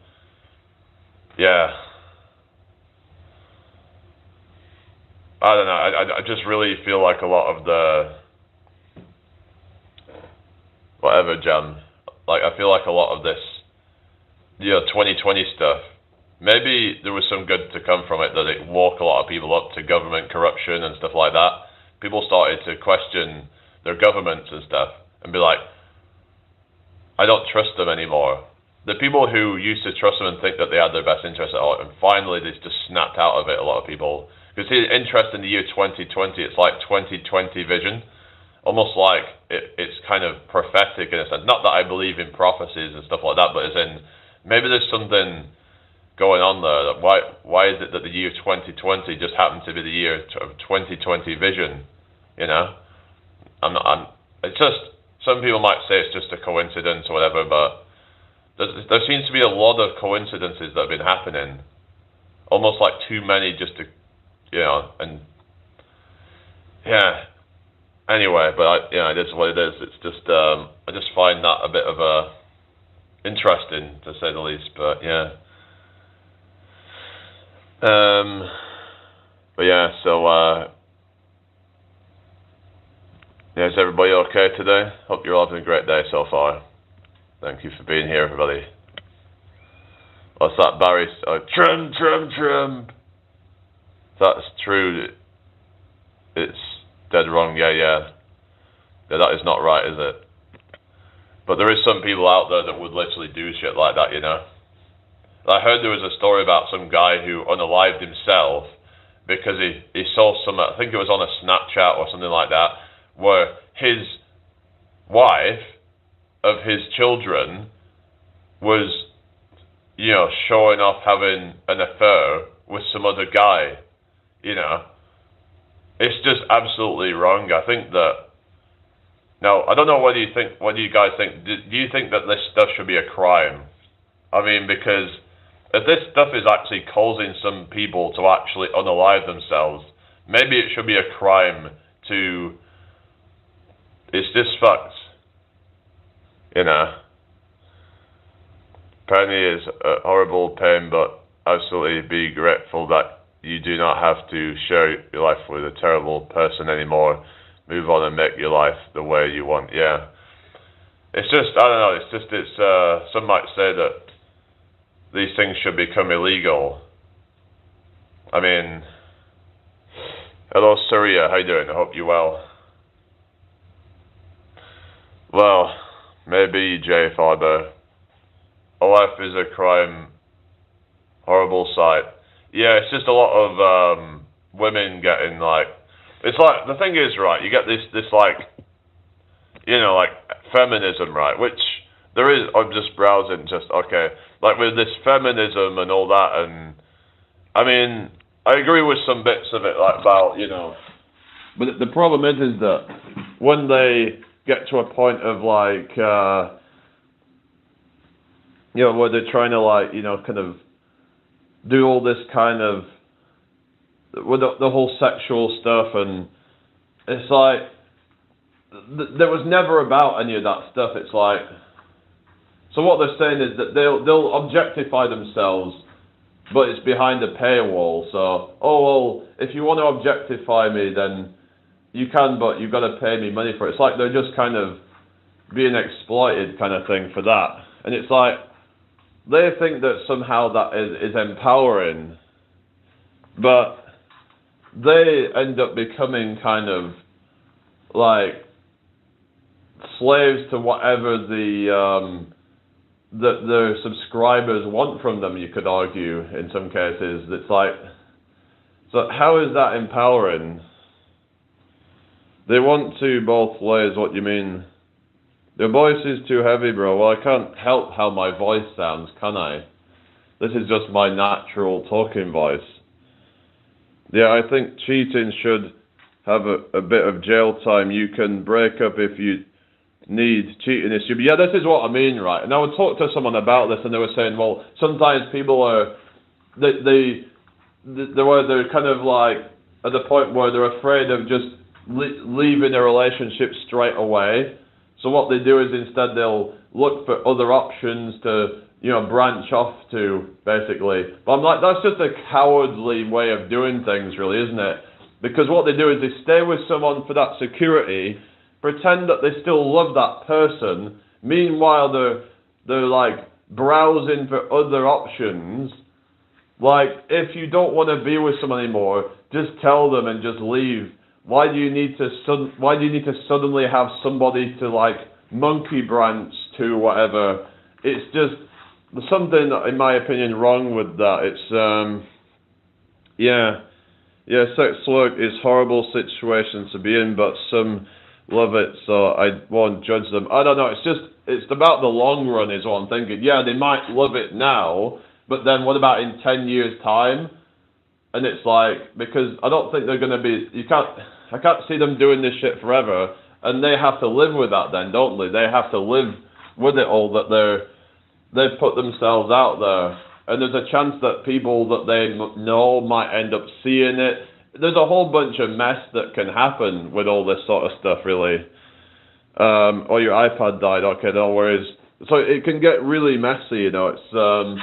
Speaker 1: yeah. I don't know. I just really feel like a lot of the whatever jam. Like I feel like a lot of this, 2020 stuff. Maybe there was some good to come from it, that it woke a lot of people up to government corruption and stuff like that. People started to question their governments and stuff and be like, I don't trust them anymore. The people who used to trust them and think that they had their best interests at heart, and finally they just snapped out of it, a lot of people. Because the interest in the year 2020, it's like 2020 vision. Almost like it's kind of prophetic in a sense. Not that I believe in prophecies and stuff like that, but as in, maybe there's something going on there. Why is it that the year 2020 just happened to be the year of 2020 vision? It's just, some people might say it's just a coincidence or whatever, but there seems to be a lot of coincidences that have been happening. Almost like too many just to, and yeah. Anyway, but it is what it is. It's just, I just find that a bit of interesting, to say the least, but yeah. But yeah, so, is everybody okay today? Hope you're all having a great day so far. Thank you for being here, everybody. What's that, Barry? Trump. That's true. It's dead wrong. Yeah, that is not right, is it? But there is some people out there that would literally do shit like that, I heard there was a story about some guy who unalived himself because he saw some, I think it was on a Snapchat or something like that, where his wife of his children was, showing off having an affair with some other guy, It's just absolutely wrong. I think that, now, I don't know what do you guys think? Do you think that this stuff should be a crime? I mean, because if this stuff is actually causing some people to actually unalive themselves, maybe it should be a crime to, it's just fucked. Penny is a horrible pain, but absolutely be grateful that you do not have to share your life with a terrible person anymore. Move on and make your life the way you want. Yeah. It's just, I don't know, it's some might say that these things should become illegal. I mean, hello Syria, how you doing? I hope you're well. Well, maybe J Fiber. A life is a crime, horrible sight. Yeah, it's just a lot of women getting like, it's like, the thing is, right, you get this like, like feminism, right, which there is, I'm just browsing, okay, like with this feminism and all that, and I mean, I agree with some bits of it, like about, but the problem is that when they get to a point of like, where they're trying to like, kind of do all this kind of, with the whole sexual stuff, and it's like, there was never about any of that stuff. It's like, so what they're saying is that they'll objectify themselves, but it's behind a paywall. So, if you want to objectify me, then you can, but you've got to pay me money for it. It's like they're just kind of being exploited kind of thing for that. And it's like, they think that somehow that is empowering, but they end up becoming kind of like slaves to whatever their subscribers want from them, you could argue, in some cases. It's like, so how is that empowering? They want to both ways. What you mean? Your voice is too heavy, bro. Well, I can't help how my voice sounds, can I? This is just my natural talking voice. Yeah, I think cheating should have a bit of jail time. You can break up if you need. Cheating issue. But yeah, this is what I mean, right? And I would talk to someone about this, and they were saying, well, sometimes people are, they're kind of like at the point where they're afraid of just leaving a relationship straight away. So what they do is instead they'll look for other options to, branch off to, basically. But I'm like, that's just a cowardly way of doing things, really, isn't it? Because what they do is they stay with someone for that security, pretend that they still love that person. Meanwhile, they're like browsing for other options. Like, if you don't want to be with someone anymore, just tell them and just leave. Why do you need to suddenly have somebody to like monkey branch to, whatever? It's just there's something, in my opinion, wrong with that. It's sex work is a horrible situation to be in, but some love it, so I won't judge them. I don't know. It's about the long run, is what I'm thinking. Yeah, they might love it now, but then what about in 10 years' time? And it's like, because I don't think they're going to be, I can't see them doing this shit forever, and they have to live with that then, don't they? They have to live with it all, that they've put themselves out there, and there's a chance that people that they know might end up seeing it. There's a whole bunch of mess that can happen with all this sort of stuff, really. Oh, your iPad died, okay, no worries. So it can get really messy, it's,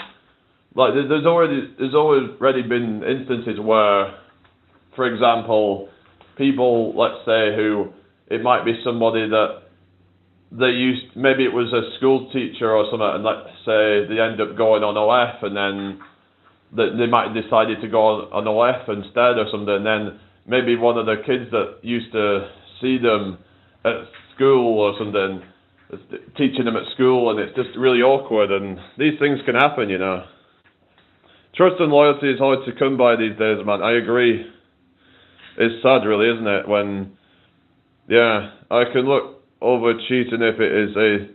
Speaker 1: like, there's already been instances where, for example, people, let's say, who, it might be somebody that maybe it was a school teacher or something, and let's say they end up going on OF, and then they might have decided to go on OF instead or something, and then maybe one of the kids that used to see them at school or something, teaching them at school, and it's just really awkward, and these things can happen, Trust and loyalty is hard to come by these days, man. I agree. It's sad, really, isn't it? I can look over cheating if it is a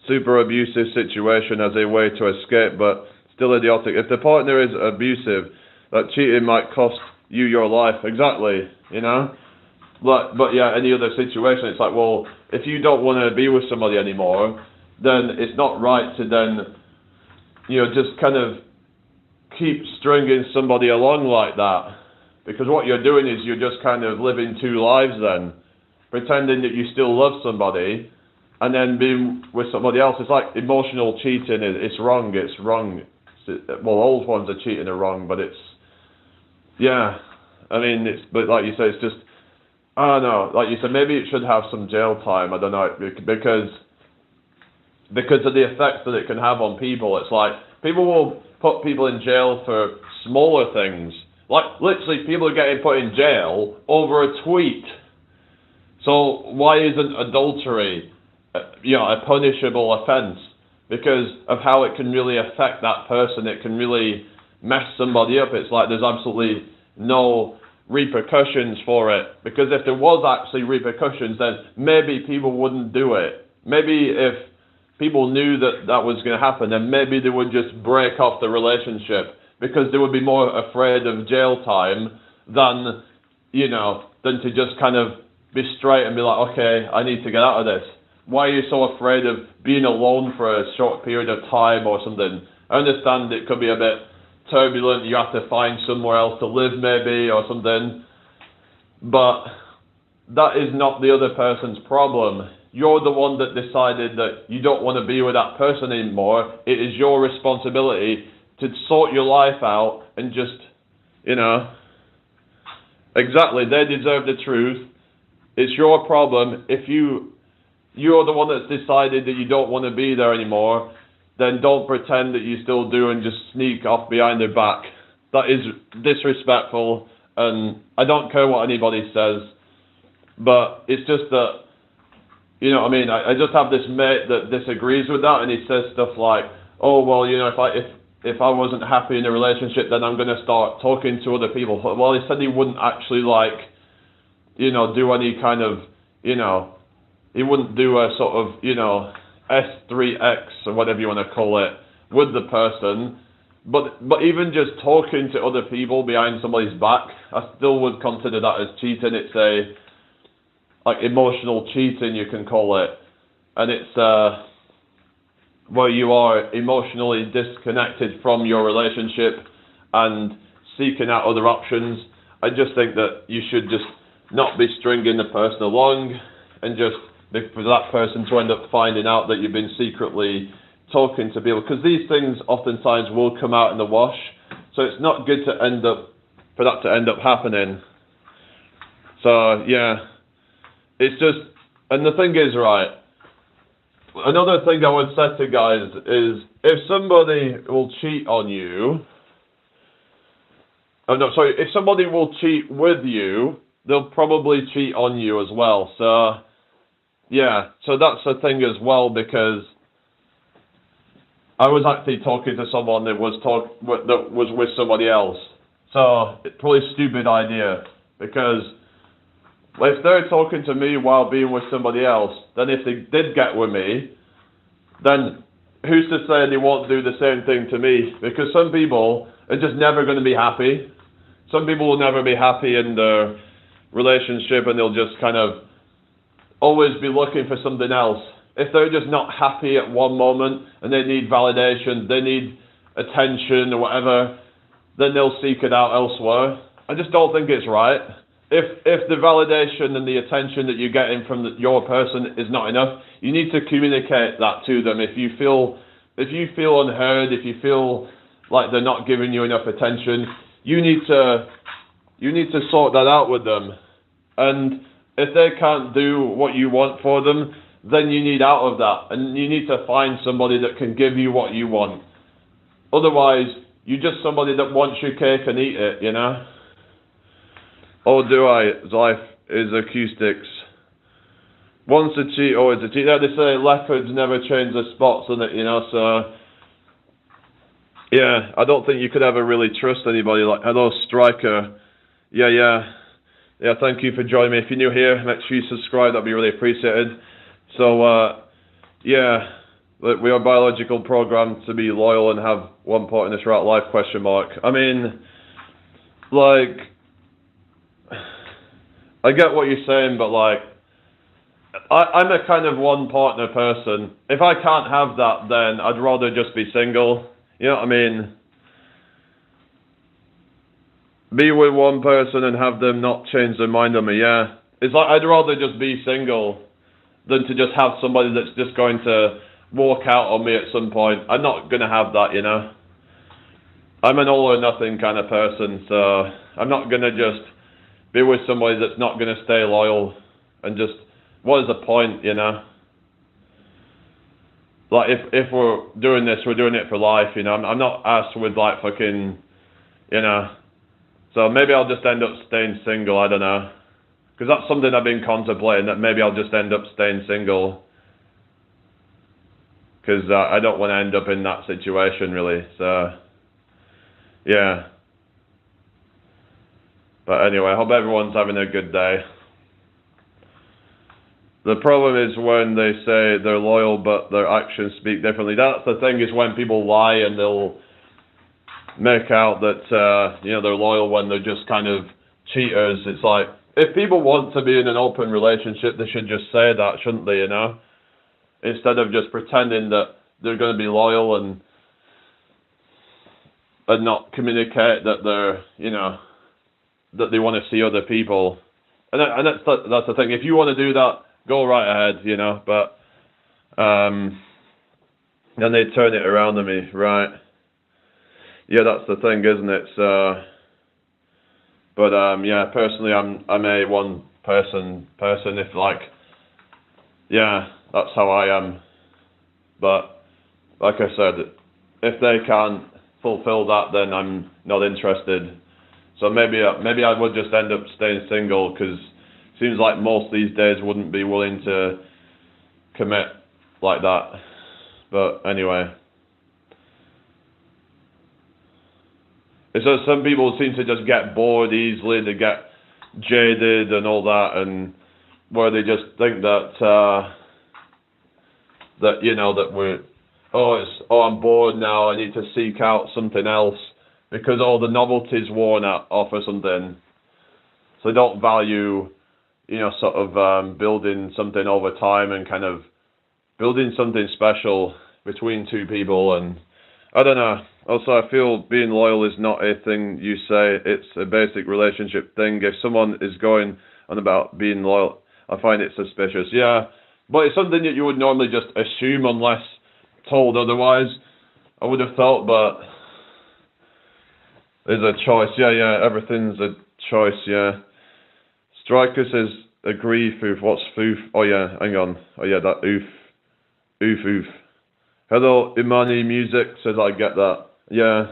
Speaker 1: super abusive situation as a way to escape, but still idiotic. If the partner is abusive, that cheating might cost you your life. Exactly, But yeah, any other situation, it's like, well, if you don't want to be with somebody anymore, then it's not right to then, just kind of keep stringing somebody along like that, because what you're doing is you're just kind of living two lives then, pretending that you still love somebody and then being with somebody else. It's like emotional cheating. It's wrong. Well, all forms of cheating are wrong, but but like you say, it's just, I don't know, like you said, maybe it should have some jail time, I don't know, because of the effects that it can have on people. It's like, people will put people in jail for smaller things. Like, literally, people are getting put in jail over a tweet. So why isn't adultery, a punishable offence? Because of how it can really affect that person. It can really mess somebody up. It's like there's absolutely no repercussions for it. Because if there was actually repercussions, then maybe people wouldn't do it. Maybe if people knew that was going to happen, then maybe they would just break off the relationship, because they would be more afraid of jail time than to just kind of be straight and be like, okay, I need to get out of this. Why are you so afraid of being alone for a short period of time or something? I understand it could be a bit turbulent, you have to find somewhere else to live maybe or something, but that is not the other person's problem. You're the one that decided that you don't want to be with that person anymore. It is your responsibility to sort your life out and just, exactly, they deserve the truth. It's your problem. If you're the one that's decided that you don't want to be there anymore, then don't pretend that you still do and just sneak off behind their back. That is disrespectful, and I don't care what anybody says, but it's just that, I just have this mate that disagrees with that, and he says stuff like, oh, well, if I wasn't happy in a relationship, then I'm going to start talking to other people. Well, he said he wouldn't actually do any kind of, he wouldn't do a sort of, S3X or whatever you want to call it with the person. But even just talking to other people behind somebody's back, I still would consider that as cheating. It's like emotional cheating, you can call it. And it's where you are emotionally disconnected from your relationship and seeking out other options. I just think that you should just not be stringing the person along and just for that person to end up finding out that you've been secretly talking to people, because these things oftentimes will come out in the wash. So it's not good to for that to end up happening. So yeah, it's just, and the thing is, right, another thing I would say to guys is, if somebody will cheat on you, if somebody will cheat with you, they'll probably cheat on you as well. So yeah, so that's the thing as well, because I was actually talking to someone that was with somebody else. So it's probably a stupid idea, because if they're talking to me while being with somebody else, then if they did get with me, then who's to say they won't do the same thing to me? Because some people are just never going to be happy. Some people will never be happy in their relationship, and they'll just kind of always be looking for something else. If they're just not happy at one moment and they need validation, they need attention or whatever, then they'll seek it out elsewhere. I just don't think it's right. If the validation and the attention that you're getting from your person is not enough, you need to communicate that to them. If you feel unheard, if you feel like they're not giving you enough attention, you need to sort that out with them. And if they can't do what you want for them, then you need out of that, and you need to find somebody that can give you what you want. Otherwise, you're just somebody that wants your cake and eat it, you know? Oh, do I? Life is acoustics. Once a cheat, always a cheat. Yeah, they say leopards never change their spots, on it, you know, so yeah, I don't think you could ever really trust anybody. Like, hello, Striker. Yeah, thank you for joining me. If you're new here, make sure you subscribe, that'd be really appreciated. So, yeah, we are biological programmed to be loyal and have one part in this right life, question mark. I mean, like, I get what you're saying, but like, I'm a kind of one partner person. If I can't have that, then I'd rather just be single. You know what I mean? Be with one person and have them not change their mind on me, yeah. It's like, I'd rather just be single than to just have somebody that's just going to walk out on me at some point. I'm not going to have that, you know. I'm an all or nothing kind of person, so I'm not going to just be with somebody that's not going to stay loyal, and just, what is the point, you know? Like, if we're doing this, we're doing it for life, you know. I'm not asked with, like, fucking, you know. So maybe I'll just end up staying single, I don't know. Because that's something I've been contemplating, that maybe I'll just end up staying single. Because I don't want to end up in that situation, really. So, yeah. But anyway, I hope everyone's having a good day. The problem is when they say they're loyal, but their actions speak differently. That's the thing, is when people lie and they'll make out that, you know, they're loyal when they're just kind of cheaters. It's like, if people want to be in an open relationship, they should just say that, shouldn't they, you know? Instead of just pretending that they're going to be loyal and not communicate that they're, you know, that they want to see other people. And that's the thing. If you want to do that, go right ahead, you know, but then they turn it around on me, right? Yeah, that's the thing, isn't it? So, but yeah, personally, I'm a one person. If like, yeah, that's how I am. But like I said, if they can't fulfill that, then I'm not interested. So maybe I would just end up staying single, because it seems like most these days wouldn't be willing to commit like that. But anyway. It's just some people seem to just get bored easily, they get jaded and all that, and where they just think that, that, you know, that I'm bored now, I need to seek out something else, because all the novelty's worn off or something. So they don't value, you know, sort of building something over time and kind of building something special between two people. And I don't know. Also, I feel being loyal is not a thing you say, it's a basic relationship thing. If someone is going on about being loyal, I find it suspicious. Yeah, But it's something that you would normally just assume unless told otherwise, I would have thought, but there's a choice. Yeah, everything's a choice, yeah. Striker says, agree, foof. What's foof? Oh, yeah, hang on. Oh, yeah, that oof. Oof. Hello, Imani Music says, I get that. Yeah.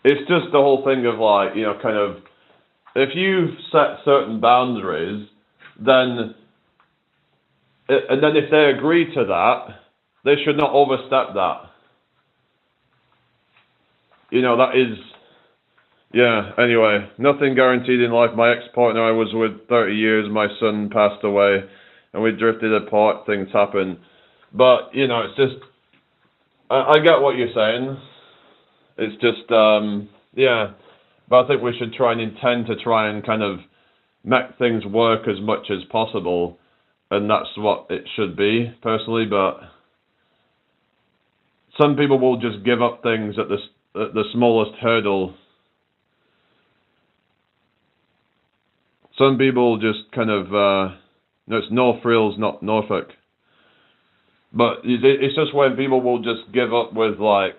Speaker 1: It's just the whole thing of like, kind of, if you set certain boundaries, then if they agree to that, they should not overstep that. That is, yeah, anyway, nothing guaranteed in life. My ex-partner I was with 30 years, my son passed away, and we drifted apart, things happen. But, it's just, I get what you're saying. It's just, yeah, but I think we should try and intend to try and kind of make things work as much as possible. And that's what it should be, personally, but some people will just give up things at the smallest hurdle. Some people just kind of, no, it's no frills, not Norfolk. But it's just when people will just give up with, like,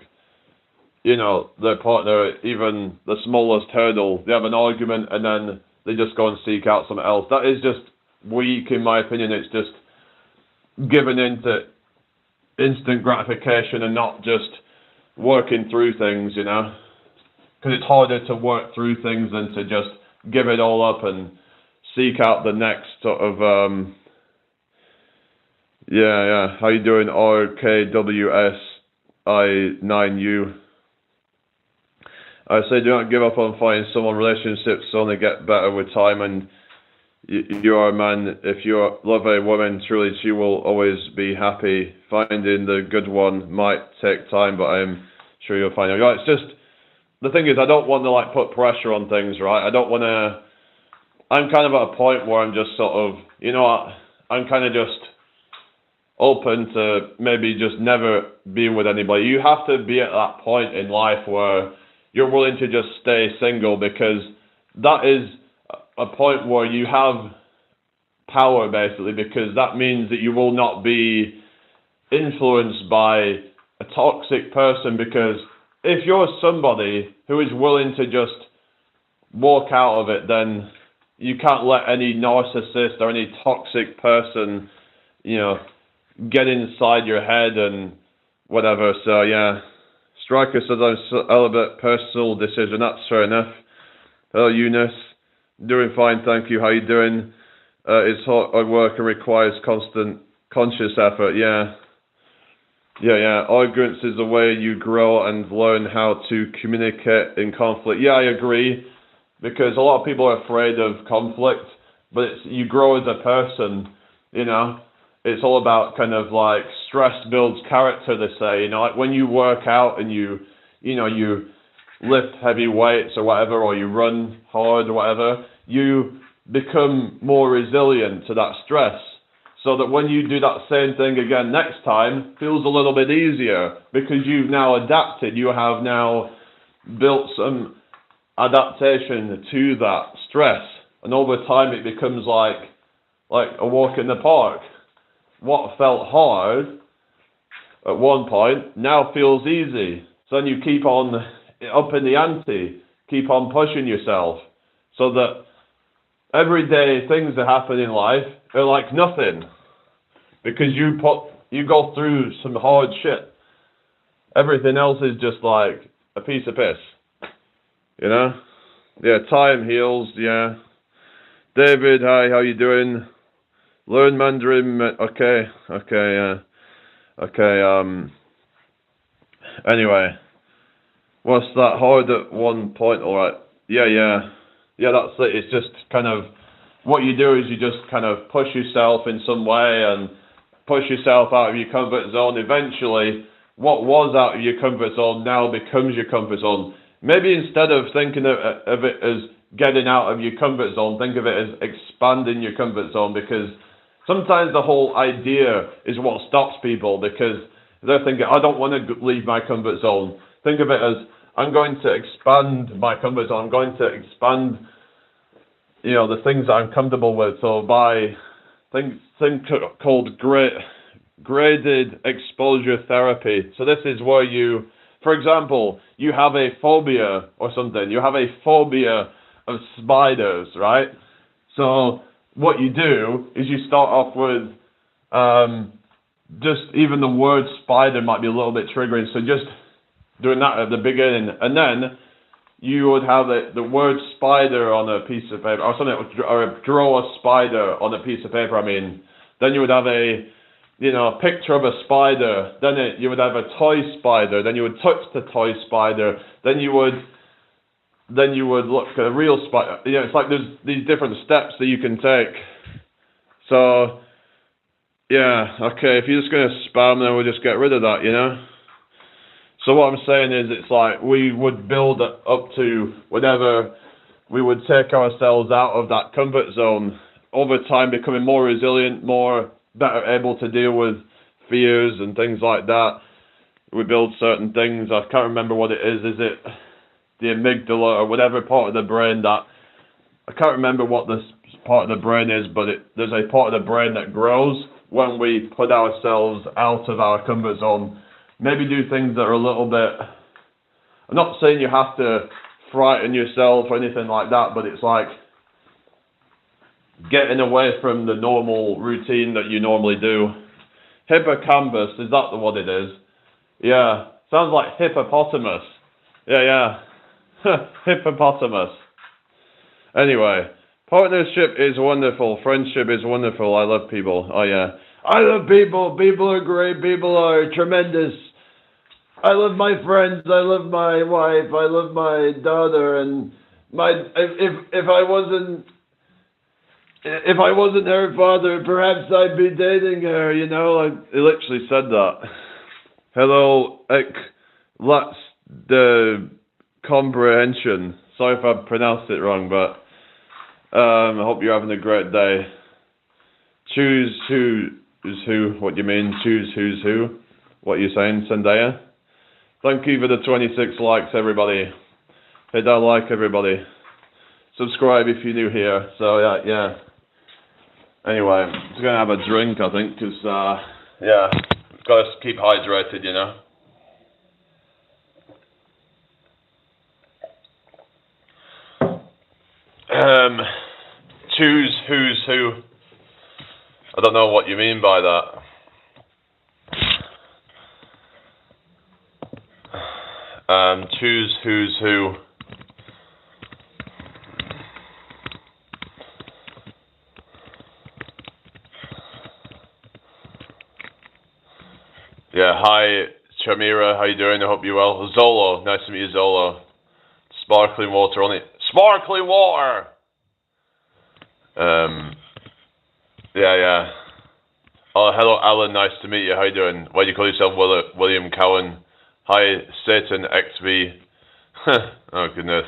Speaker 1: their partner, even the smallest hurdle. They have an argument and then they just go and seek out something else. That is just weak, in my opinion. It's just giving into instant gratification and not just working through things, because it's harder to work through things than to just give it all up and seek out the next sort of how you doing? RKWSI9U. I say do not give up on finding someone. Relationships only get better with time, and you are a man. If you love a woman truly, she will always be happy. Finding the good one might take time, but I am sure you'll find it. It's just, the thing is, I don't want to put pressure on things, right? I don't want to. I'm kind of at a point where I'm just sort of, I'm kind of just open to maybe just never being with anybody. You have to be at that point in life where you're willing to just stay single, because that is a point where you have power, basically, because that means that you will not be influenced by a toxic person. Because if you're somebody who is willing to just walk out of it, then you can't let any narcissist or any toxic person, get inside your head and whatever. So yeah, Striker says I'm celibate, personal decision. That's fair enough. Hello, Eunice. Doing fine, thank you. How you doing? It's hard work and requires constant conscious effort. Yeah. Arguments is the way you grow and learn how to communicate in conflict. Yeah, I agree. Because a lot of people are afraid of conflict, but you grow as a person, It's all about kind of like stress builds character, they say, like when you work out and you lift heavy weights or whatever, or you run hard or whatever, you become more resilient to that stress. So that when you do that same thing again next time, it feels a little bit easier because you've now adapted. You have now built some adaptation to that stress, and over time it becomes like a walk in the park. What felt hard at one point now feels easy. So then you keep on upping the ante, keep on pushing yourself, so that everyday things that happen in life are like nothing, because you go through some hard shit. Everything else is just like a piece of piss. Yeah, time heals, yeah. David, hi, how you doing? Learn Mandarin, okay, anyway. What's that hard at one point, alright. Yeah, that's it. It's just kind of, what you do is you just kind of push yourself in some way and push yourself out of your comfort zone. Eventually, what was out of your comfort zone now becomes your comfort zone. Maybe instead of thinking of it as getting out of your comfort zone, think of it as expanding your comfort zone, because sometimes the whole idea is what stops people, because they're thinking, I don't want to leave my comfort zone. Think of it as, I'm going to expand my comfort zone. I'm going to expand, the things that I'm comfortable with. So by thing called graded exposure therapy. So this is where you, for example, you have a phobia or something. You have a phobia of spiders, right? So what you do is you start off with just even the word spider might be a little bit triggering. So just doing that at the beginning, and then you would have the word spider on a piece of paper, or something, or draw a spider on a piece of paper. I mean, then you would have a picture of a spider. Then you would have a toy spider. Then you would touch the toy spider. Then you would look at a real spider. It's like there's these different steps that you can take. So, yeah, okay. If you're just going to spam, then we'll just get rid of that, So what I'm saying is, it's like we would build up to whenever we would take ourselves out of that comfort zone over time, becoming more resilient, better able to deal with fears and things like that. We build certain things. I can't remember what it is. Is it the amygdala or whatever part of the brain that... I can't remember what this part of the brain is, but there's a part of the brain that grows when we put ourselves out of our comfort zone. Maybe do things that are a little bit... I'm not saying you have to frighten yourself or anything like that, but it's like getting away from the normal routine that you normally do. Hippocampus, is that what it is? Yeah, sounds like hippopotamus. Yeah. Hippopotamus. Anyway, partnership is wonderful. Friendship is wonderful. I love people. Oh yeah. I love people. People are great. People are tremendous. I love my friends. I love my wife. I love my daughter. And if I wasn't her father, perhaps I'd be dating her. He literally said that. Hello, that's the comprehension. Sorry if I pronounced it wrong, but I hope you're having a great day. Choose who's who. What do you mean? Choose who's who? What are you saying, Zendaya? Thank you for the 26 likes, everybody. Hit that like, everybody. Subscribe if you're new here. So yeah. Anyway, I'm just gonna have a drink, I think, because gotta keep hydrated, Choose who's who. I don't know what you mean by that. Choose who's who. Yeah, hi Chamira, how you doing? I hope you're well. Zolo, nice to meet you, Zolo. Sparkling water only. Sparkling water! Yeah. Oh, hello Alan, nice to meet you. How you doing? Why do you call yourself William Cowan? Hi, Satan XV. Oh, goodness.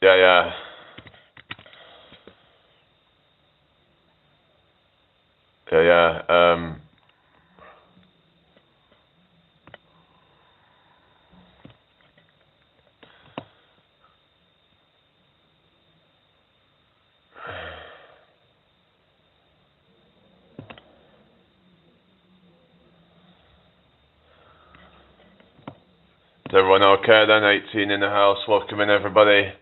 Speaker 1: Yeah. Is everyone okay then? 18 in the house. Welcome in, everybody.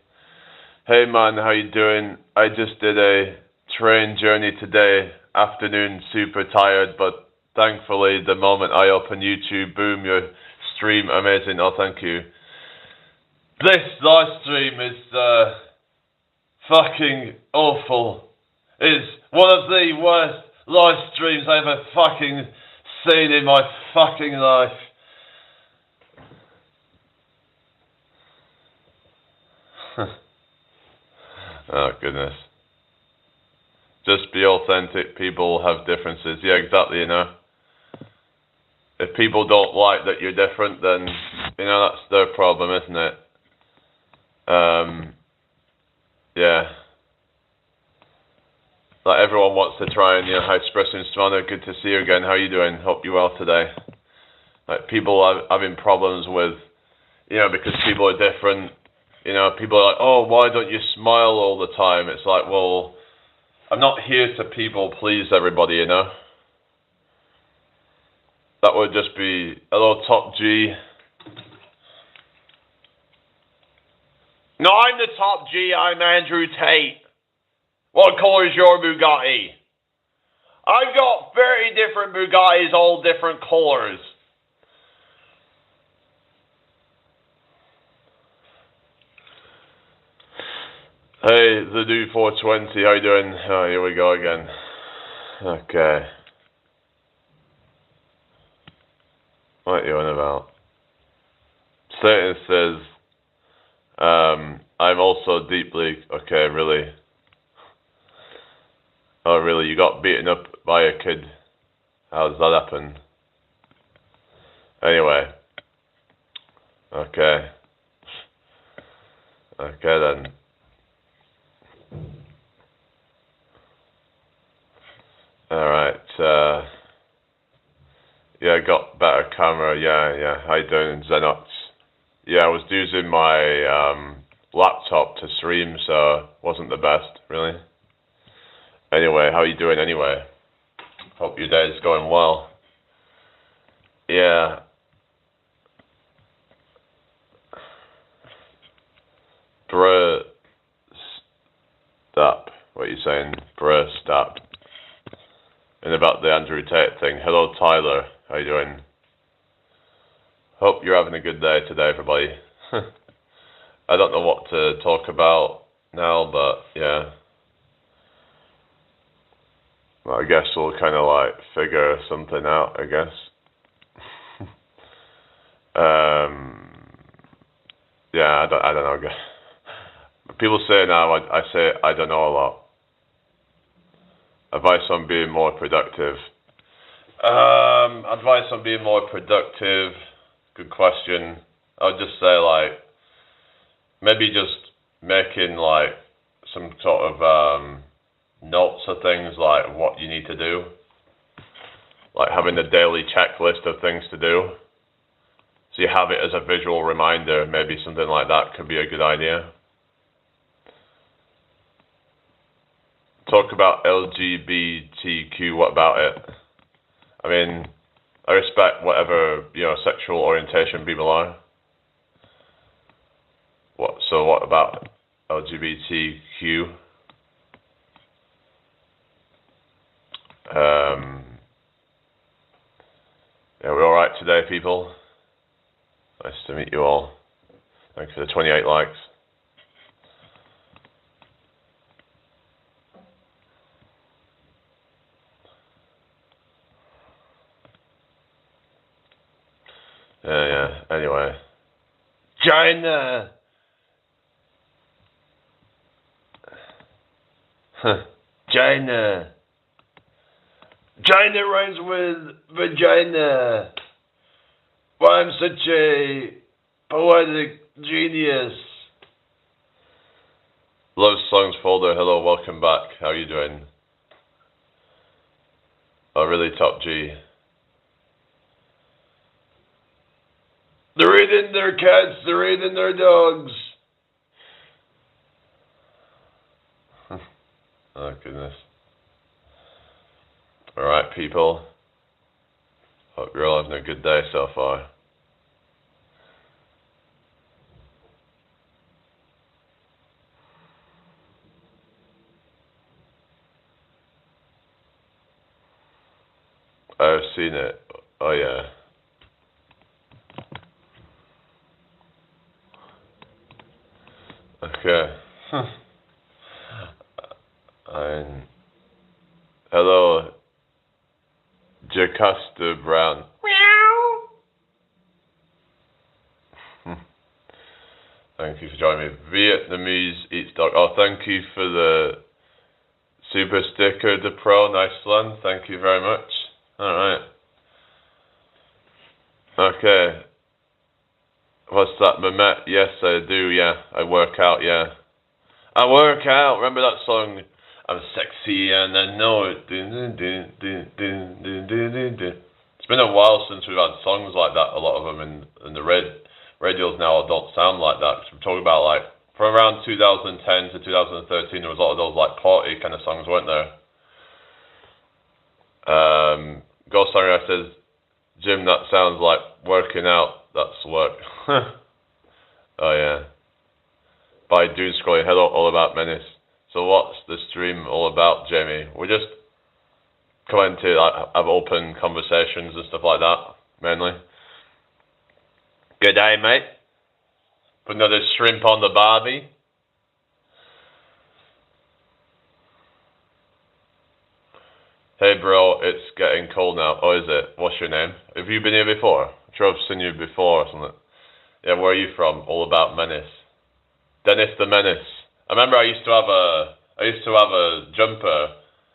Speaker 1: Hey man, how you doing? I just did a train journey today. Afternoon, super tired, but thankfully the moment I open YouTube, boom, your stream, amazing. Oh, thank you. This live stream is fucking awful. It's one of the worst live streams I've ever fucking seen in my fucking life. Oh, goodness. Just be authentic. People have differences. Yeah, exactly, If people don't like that you're different, then, that's their problem, isn't it? Yeah. Like, everyone wants to try and, hi, Espresso and Savannah, good to see you again. How are you doing? Hope you're well today. Like, people are having problems with, because people are different. people are like, oh, why don't you smile all the time? It's like, well, I'm not here to people please everybody, That would just be, hello, Top G. No, I'm the Top G, I'm Andrew Tate. What colour is your Bugatti? I've got 30 different Bugattis, all different colours. Hey, the dude 420, how you doing? Oh, here we go again. Okay. What are you on about? Satan says, I'm also deeply... Okay, really? Oh, really? You got beaten up by a kid? How does that happen? Anyway. Okay. Okay, then. Alright, yeah, I got better camera, yeah. How you doing, Xenox? Yeah, I was using my, laptop to stream, so wasn't the best, really. Anyway, how you doing anyway? Hope your day's going well. Yeah. Stop. What are you saying? Stop. And about the Andrew Tate thing. Hello, Tyler. How you doing? Hope you're having a good day today, everybody. I don't know what to talk about now, but yeah. Well, I guess we'll kind of like figure something out, I guess. Yeah, I don't know. People say now, I say I don't know a lot. Advice on being more productive. Advice on being more productive. Good question. I would just say like, maybe just making like some sort of notes of things like what you need to do. Like having a daily checklist of things to do. So you have it as a visual reminder. Maybe something like that could be a good idea. Talk about LGBTQ, what about it? I mean, I respect whatever, sexual orientation people are. So what about LGBTQ? Yeah, we're alright today, people. Nice to meet you all. Thanks for the 28 likes. Yeah. Anyway. China! China! China rhymes with vagina! Why, I'm such a poetic genius. Love Songs folder, hello, welcome back. How are you doing? Oh, really, Top G. They're eating their cats, they're eating their dogs. Oh, goodness. Alright, people. Hope you're all having a good day so far. I've seen it. Oh, yeah. Okay. Hello, Jacosta Brown. Meow. Thank you for joining me. Vietnamese Eats Dog. Oh, thank you for the super sticker, the pro. Nice one. Thank you very much. Alright. Okay. What's that, Mehmet? Yes, I do, yeah. I work out, yeah. I work out. Remember that song? I'm sexy and I know it. It's been a while since we've had songs like that. A lot of them in the radios now don't sound like that. Cause we're talking about like from around 2010 to 2013, there was a lot of those like party kind of songs, weren't there? Ghost Singer says, Jim, that sounds like working out. That's work. Oh yeah. By doom scrolling. Hello, all about Menace. So what's the stream all about, Jamie? We're just trying to like, have open conversations and stuff like that, mainly. Good day, mate. Put another shrimp on the barbie. Hey bro, it's getting cold now. Oh, is it? What's your name? Have you been here before? I'm sure I've seen you before or something. Yeah, where are you from? All about Menace. Dennis the Menace. I remember I used to have a jumper,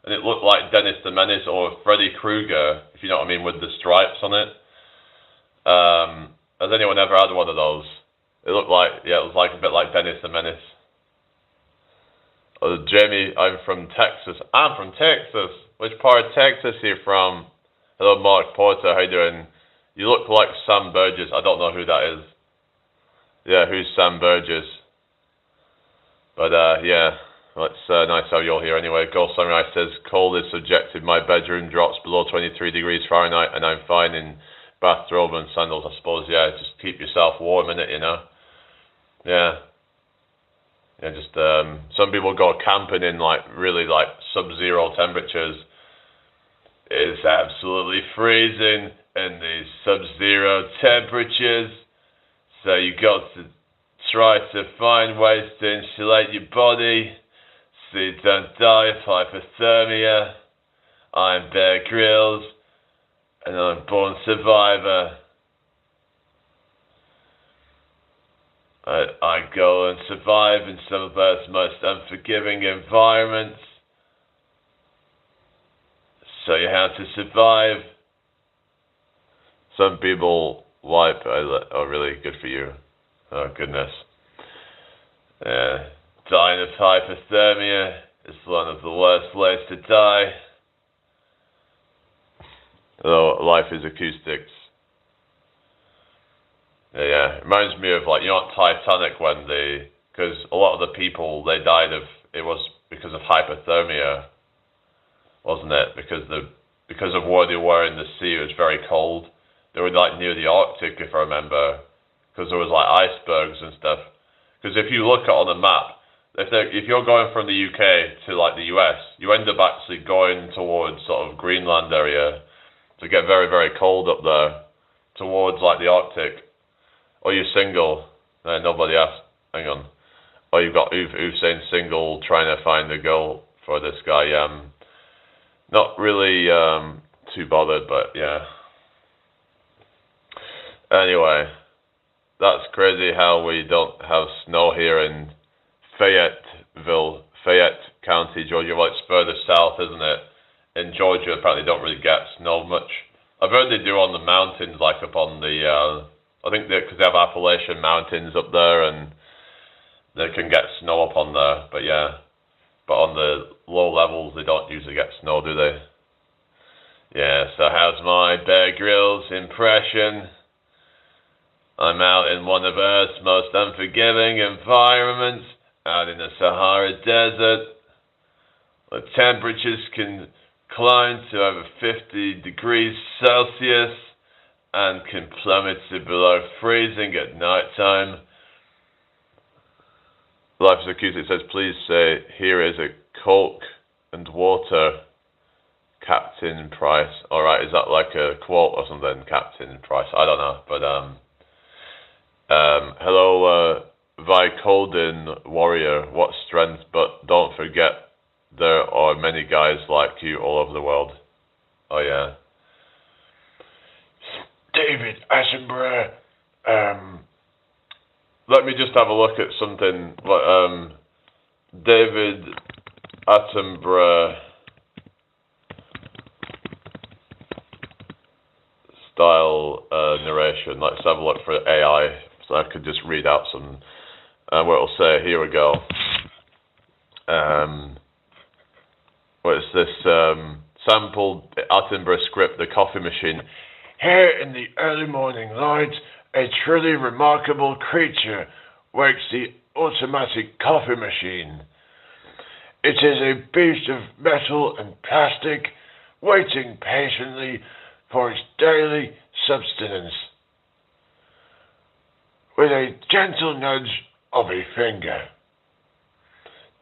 Speaker 1: and it looked like Dennis the Menace or Freddy Krueger, if you know what I mean, with the stripes on it. Has anyone ever had one of those? It looked like, yeah, it was like a bit like Dennis the Menace. Oh, Jamie, I'm from Texas. I'm from Texas. Which part of Texas are you from? Hello, Mark Porter. How you doing? You look like Sam Burgess. I don't know who that is. Yeah, who's Sam Burgess? But yeah, well, it's nice to have you all here anyway. Ghost Sunrise says, cold is subjective. My bedroom drops below 23 degrees Fahrenheit and I'm fine in bathrobe and sandals, I suppose. Yeah, just keep yourself warm in it, you know. Yeah. Yeah, just some people go camping in like really like sub-zero temperatures. It's absolutely freezing in these sub-zero temperatures. So you got to try to find ways to insulate your body so you don't die of hypothermia. I'm Bear Grylls, and I'm Born Survivor. I go and survive in some of Earth's most unforgiving environments. So you have to survive. Some people wipe. Oh, really? Good for you. Oh, goodness. Dying of hypothermia is one of the worst ways to die. Although life is acoustics. Yeah, it reminds me of like, you know, Titanic when because a lot of the people, they died it was because of hypothermia, wasn't it? Because of where they were in the sea, it was very cold. They were like near the Arctic, if I remember, because there was like icebergs and stuff. Because if you look at on a map, if you're going from the UK to like the US, you end up actually going towards sort of Greenland area to get very, very cold up there, towards like the Arctic. Or you're single. Nobody asked. Hang on. Oh, you've got Hussein single, trying to find a girl for this guy. Not really too bothered, but yeah. Anyway, that's crazy how we don't have snow here in Fayette County, Georgia. Well, it's further south, isn't it? In Georgia, apparently don't really get snow much. I've heard they do on the mountains, like up on the I think because they have Appalachian Mountains up there, and they can get snow up on there. But yeah, but on the low levels, they don't usually get snow, do they? Yeah. So how's my Bear Grylls impression? I'm out in one of Earth's most unforgiving environments, out in the Sahara Desert. The temperatures can climb to over 50 degrees Celsius. And can plummet to below freezing at night time. Life is Acoustic says, please say, here is a Coke and water, Captain Price. Alright, is that like a quote or something, Captain Price? I don't know, but hello, Vicodin Warrior, what strength, but don't forget, there are many guys like you all over the world. Oh yeah. David Attenborough. Let me just have a look at something. David Attenborough style narration. Let's have a look for AI, so I could just read out some. What it'll say. Here we go. What is this? Sampled Attenborough script, The Coffee Machine. Here in the early morning light, a truly remarkable creature wakes the
Speaker 2: automatic coffee machine. It is a beast of metal and plastic, waiting patiently for its daily subsistence. With a gentle nudge of a finger,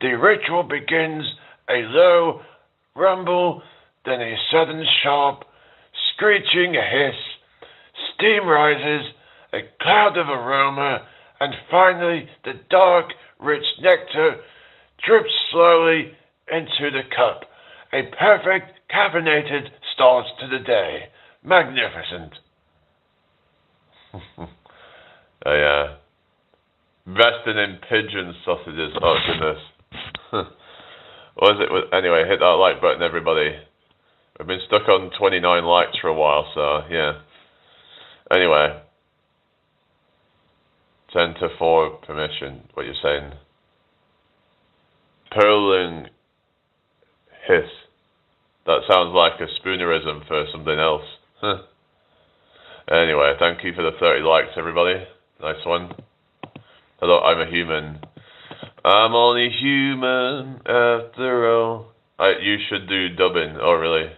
Speaker 2: the ritual begins. A low rumble, then a sudden sharp, screeching hiss. Steam rises, a cloud of aroma, and finally the dark, rich nectar drips slowly into the cup. A perfect caffeinated start to the day. Magnificent.
Speaker 1: Oh yeah. Resting in pigeon sausages. Oh goodness. What is it? Anyway, hit that like button, everybody. I've been stuck on 29 likes for a while, so yeah. Anyway. 10 to 4 permission. What you're saying? Purling hiss. That sounds like a spoonerism for something else. Huh. Anyway, thank you for the 30 likes, everybody. Nice one. Hello, I'm a human. I'm only human after all. You should do dubbing. Oh, really?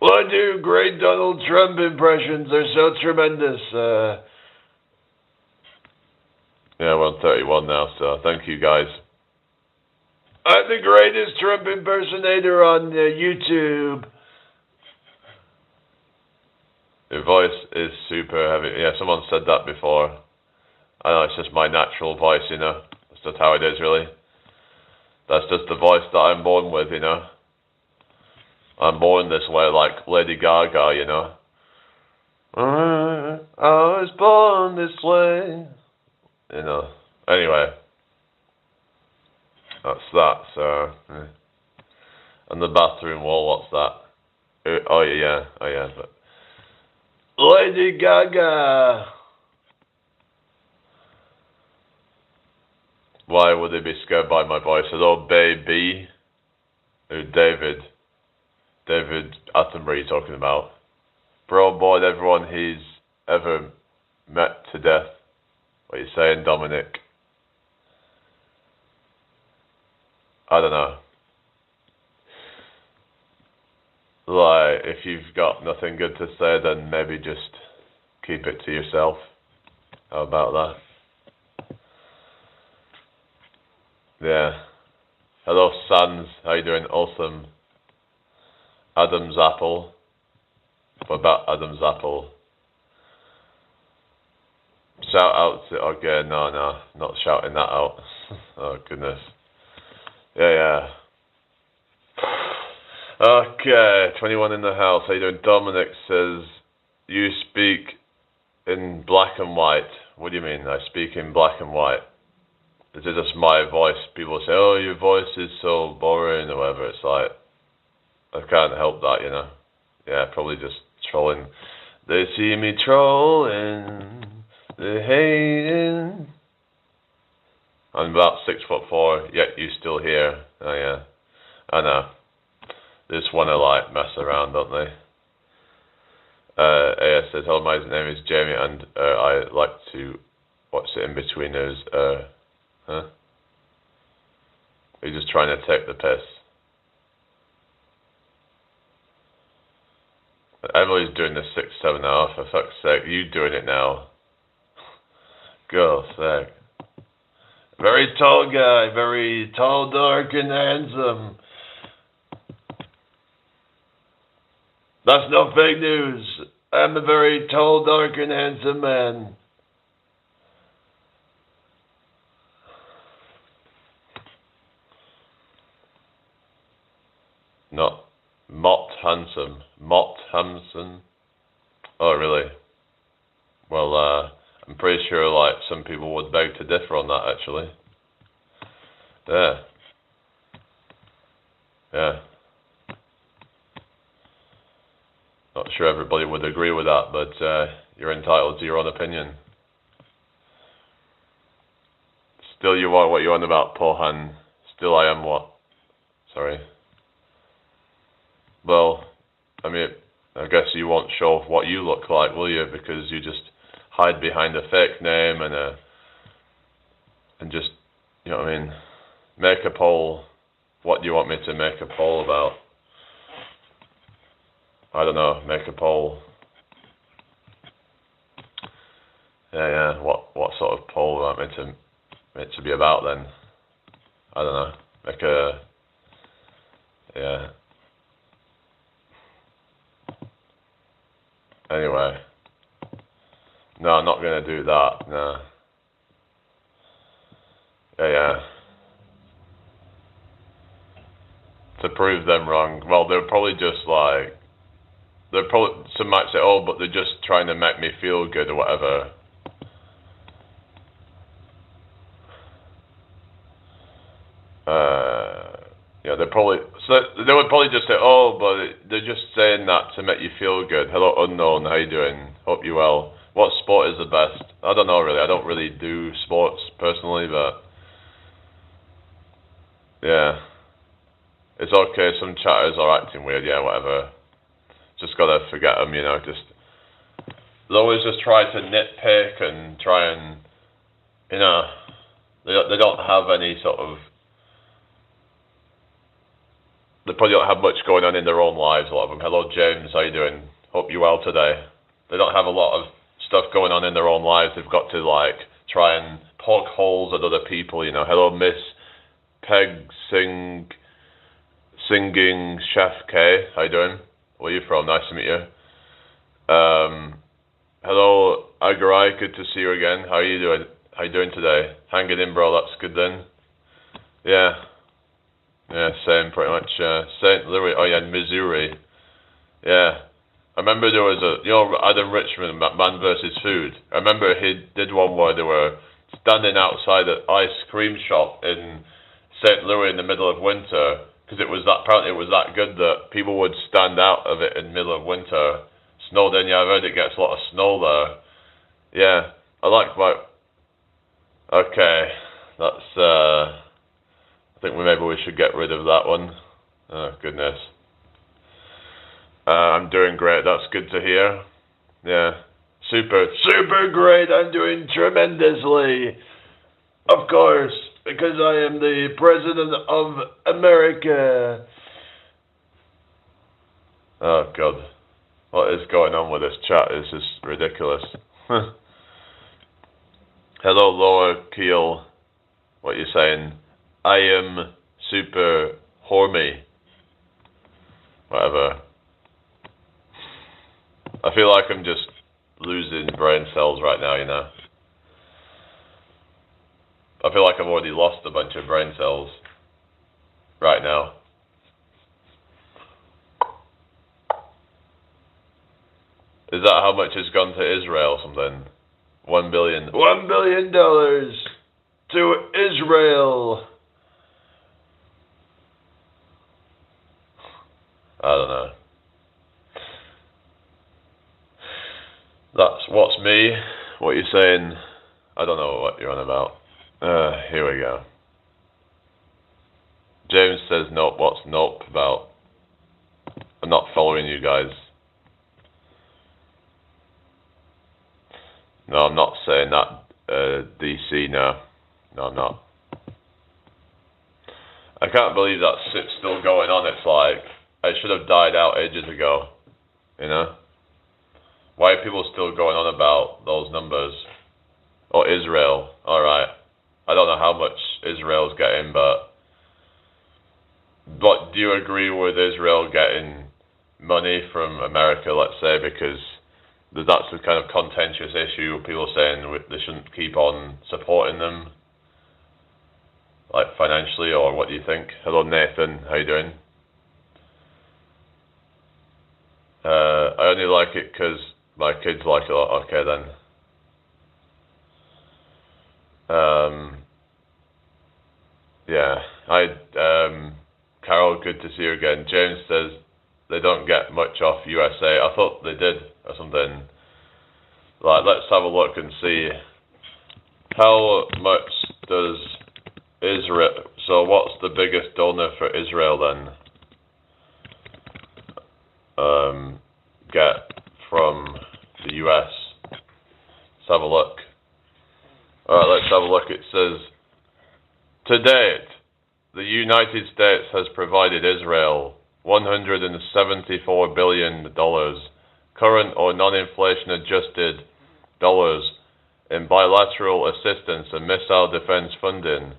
Speaker 1: Well, I do great Donald Trump impressions. They're so tremendous. Yeah, we're on 31 now, so thank you, guys. I'm the greatest Trump impersonator on YouTube. Your voice is super heavy. Yeah, someone said that before. I know, it's just my natural voice, you know. That's just how it is, really. That's just the voice that I'm born with, you know. I'm born this way, like Lady Gaga, you know. I was born this way. You know. Anyway. That's that, so. Yeah. And the bathroom wall, what's that? Oh, yeah. Oh, yeah. But Lady Gaga. Why would they be scared by my voice? Hello, baby. Who, David Attenborough you're talking about. Bro bored everyone he's ever met to death. What are you saying, Dominic? I don't know. Like, if you've got nothing good to say, then maybe just keep it to yourself. How about that? Yeah. Hello, Sans. How you doing? Awesome. Adam's apple. What about Adam's apple? Shout out to... Okay, no. Not shouting that out. Oh, goodness. Yeah. Okay, 21 in the house. How you doing? Dominic says, you speak in black and white. What do you mean, I speak in black and white? Is it just my voice? People say, oh, your voice is so boring or whatever. It's like, I can't help that, you know. Yeah, probably just trolling. They see me trolling, they hating. I'm about 6'4", yet you still here. Oh yeah, I know. They just want to like mess around, don't they? AS says, hello, my name is Jamie, and I like to watch the in-betweeners. Huh? Are you just trying to take the piss? Emily's doing the 6'7" now, for fuck's sake. You doing it now. Girl sake. Very tall guy, very tall, dark, and handsome. That's no fake news. I'm a very tall, dark, and handsome man. Not Mott Handsome. Mott Hanson. Oh, really? Well, I'm pretty sure, like, some people would beg to differ on that, actually. Yeah. Not sure everybody would agree with that, but you're entitled to your own opinion. Still you are what you're on about, Pohan. Still I am what? Sorry. Well, I mean, I guess you won't show what you look like, will you? Because you just hide behind a fake name and a and just, you know what I mean, make a poll. What do you want me to make a poll about? I don't know, make a poll. Yeah. What sort of poll do you want it to be about then? I don't know. Make a, yeah. Anyway. No, I'm not gonna do that, no. Yeah. To prove them wrong. Well, they're probably just like, some might say, oh, but they're just trying to make me feel good or whatever. Yeah, they would probably just say, oh, but they're just saying that to make you feel good. Hello, unknown, how you doing? Hope you well. What sport is the best? I don't know really. I don't really do sports personally, but yeah, it's okay. Some chatters are acting weird. Yeah, whatever. Just gotta forget them, you know. They always just try to nitpick and try and, you know, they don't have any sort of. They probably don't have much going on in their own lives, a lot of them. Hello, James, how you doing? Hope you're well today. They don't have a lot of stuff going on in their own lives. They've got to, like, try and poke holes at other people, you know. Hello, Miss Peg Singing Chef K. How you doing? Where are you from? Nice to meet you. Hello, Agarai. Good to see you again. How are you doing? How you doing today? Hanging in, bro. That's good then. Yeah. Yeah, same pretty much. St. Louis, oh yeah, Missouri. Yeah. I remember there was Adam Richman, Man vs. Food. I remember he did one where they were standing outside an ice cream shop in St. Louis in the middle of winter, because apparently it was that good that people would stand out of it in the middle of winter. Snowed in, yeah, I've heard it gets a lot of snow there. Yeah, okay, that's, I think maybe we should get rid of that one. Oh, goodness. I'm doing great. That's good to hear. Yeah. Super great. I'm doing tremendously. Of course, because I am the President of America. Oh, God. What is going on with this chat? It's just ridiculous. Hello, Lower Keel. What are you saying? I am super horny. Whatever. I feel like I'm just losing brain cells right now, you know. I feel like I've already lost a bunch of brain cells right now. Is that how much has gone to Israel or something? $1 billion. $1 billion to Israel. I don't know. That's what's me. What you're saying, I don't know what you're on about. Here we go. James says nope. What's nope about? I'm not following you guys. No, I'm not saying that, DC, no. No, I'm not. I can't believe that shit's still going on. It's like, it should have died out ages ago, you know? Why are people still going on about those numbers? Or Israel, alright. I don't know how much Israel's getting, but do you agree with Israel getting money from America, let's say, because that's a kind of contentious issue, people saying they shouldn't keep on supporting them, like financially, or what do you think? Hello Nathan, how you doing? I only like it because my kids like it a lot. Okay then. Yeah, Carol, good to see you again. James says they don't get much off USA. I thought they did or something. Like, let's have a look and see how much does Israel. So, what's the biggest donor for Israel then? Get from the US. Let's have a look. Alright, let's have a look. It says To date, the United States has provided Israel $174 billion, current or non-inflation adjusted dollars, in bilateral assistance and missile defense funding.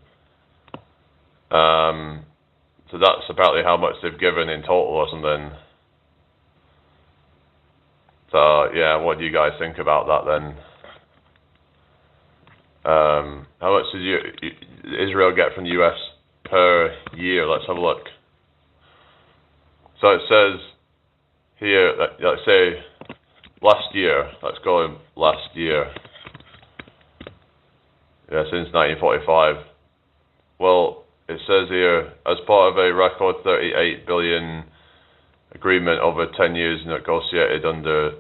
Speaker 1: So that's apparently how much they've given in total or something. So yeah, what do you guys think about that then? How much did Israel get from the US per year? Let's have a look. So it says here, let's say last year, let's go last year. Yeah, since 1945. Well, it says here, as part of a record 38 billion agreement over 10 years negotiated under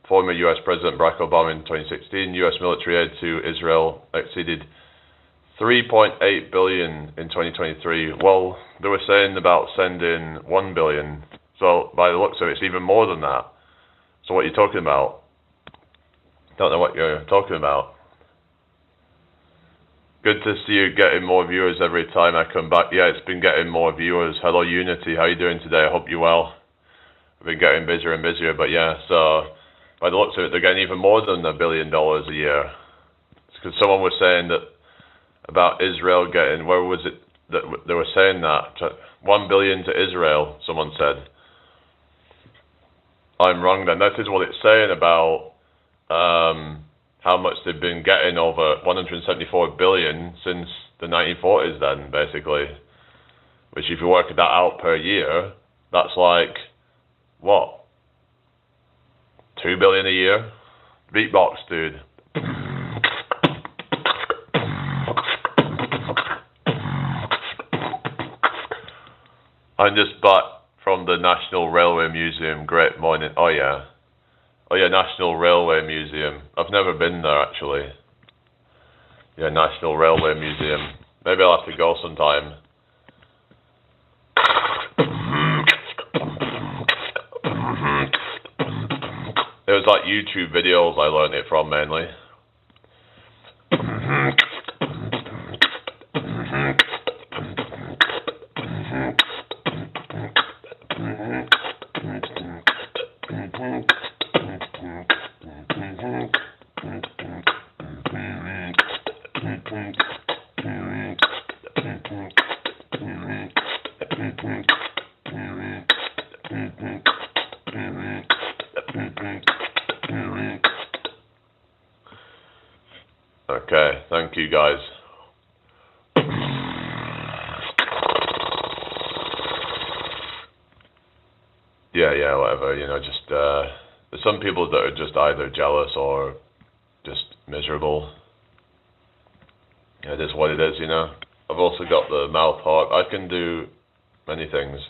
Speaker 1: former US President Barack Obama in 2016, US military aid to Israel exceeded 3.8 billion in 2023. Well, they were saying about sending 1 billion. So by the looks of it, it's even more than that. So what are you talking about? Don't know what you're talking about. Good to see you getting more viewers every time I come back. Yeah, it's been getting more viewers. Hello, Unity. How you doing today? I hope you're well. We've been getting busier and busier, but yeah, so by the looks of it, they're getting even more than $1 billion a year. Because someone was saying that about Israel getting, where was it that they were saying that? 1 billion to Israel, someone said. I'm wrong then. That is what it's saying about how much they've been getting, over 174 billion since the 1940s then, basically. Which if you work that out per year, that's like, what? 2 billion a year? Beatbox, dude. I'm just back from the National Railway Museum. Great morning. Oh yeah. Oh yeah, National Railway Museum. I've never been there actually. Yeah, National Railway Museum. Maybe I'll have to go sometime. It was like YouTube videos I learned it from mainly. Okay, thank you guys. Yeah, whatever, you know, just, there's some people that are just either jealous or just miserable. It is what it is, you know. I've also got the mouth heart. I can do many things.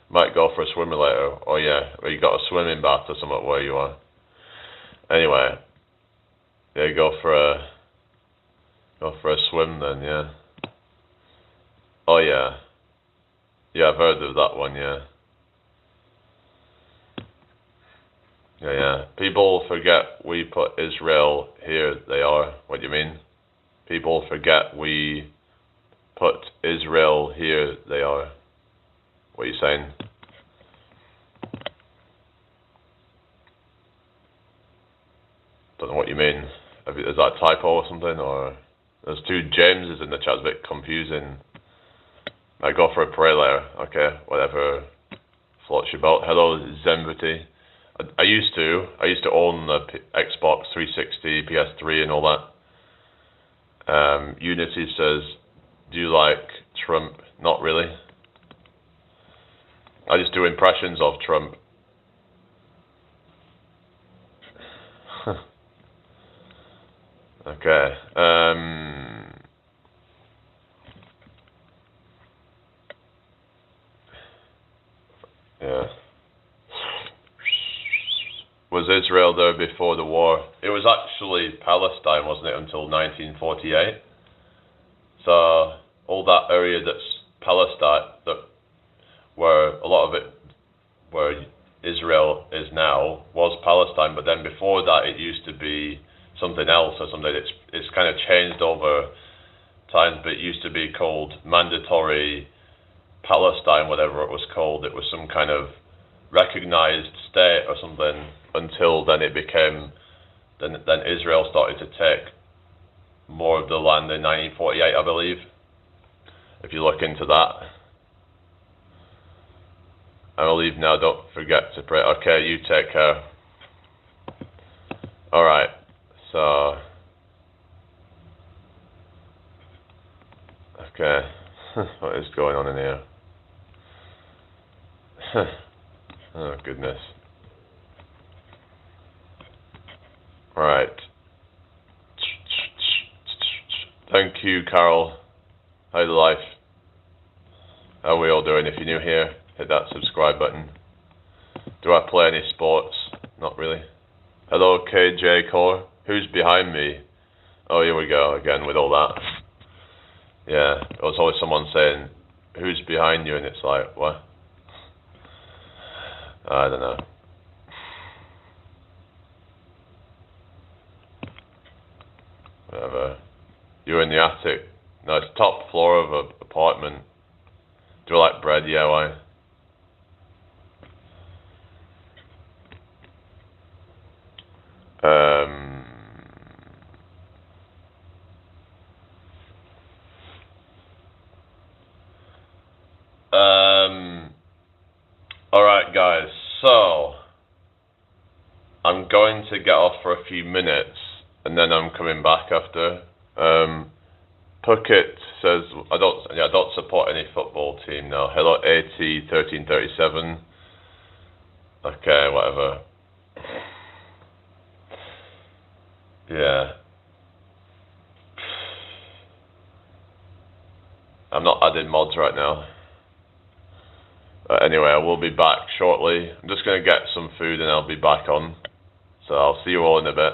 Speaker 1: Might go for a swimmer later. Oh yeah, or you got a swimming bath or something where you are. Anyway, yeah, go for a swim then, yeah. Oh yeah. Yeah, I've heard of that one, yeah. Yeah. People forget we put Israel here, they are. What do you mean? People forget we put Israel here, they are. What are you saying? Don't know what you mean. Is that a typo or something? Or there's two Jameses in the chat, it's a bit confusing. I go for a prayer later. Okay, whatever floats your boat. Hello, Zenvity. I used to own the Xbox 360, PS3 and all that. Unity says, do you like Trump? Not really. I just do impressions of Trump. Okay. Yeah. Was Israel there before the war? It was actually Palestine, wasn't it, until 1948? So all that area that's Palestine, that where a lot of it, where Israel is now, was Palestine. But then before that, it used to be something else or something. It's kind of changed over times, but it used to be called Mandatory Palestine, whatever it was called. It was some kind of recognized state or something, until then it became, then Israel started to take more of the land in 1948, I believe, if you look into that. I'll leave now, don't forget to pray. Okay, you take care. Alright, so... Okay, what is going on in here? Oh, goodness. Right. Thank you, Carol. How's life? How are we all doing? If you're new here, hit that subscribe button. Do I play any sports? Not really. Hello, KJ Core. Who's behind me? Oh, here we go again with all that. Yeah, there was always someone saying, who's behind you? And it's like, what? I don't know. Whatever. You're in the attic. No, it's top floor of an apartment. Do you like bread? Yeah, why? Alright guys, so I'm going to get off for a few minutes and then I'm coming back after. Puckett says I don't support any football team now. Hello AT1337. Okay, whatever. Yeah. I'm not adding mods right now. But anyway, I will be back shortly. I'm just going to get some food and I'll be back on. So I'll see you all in a bit.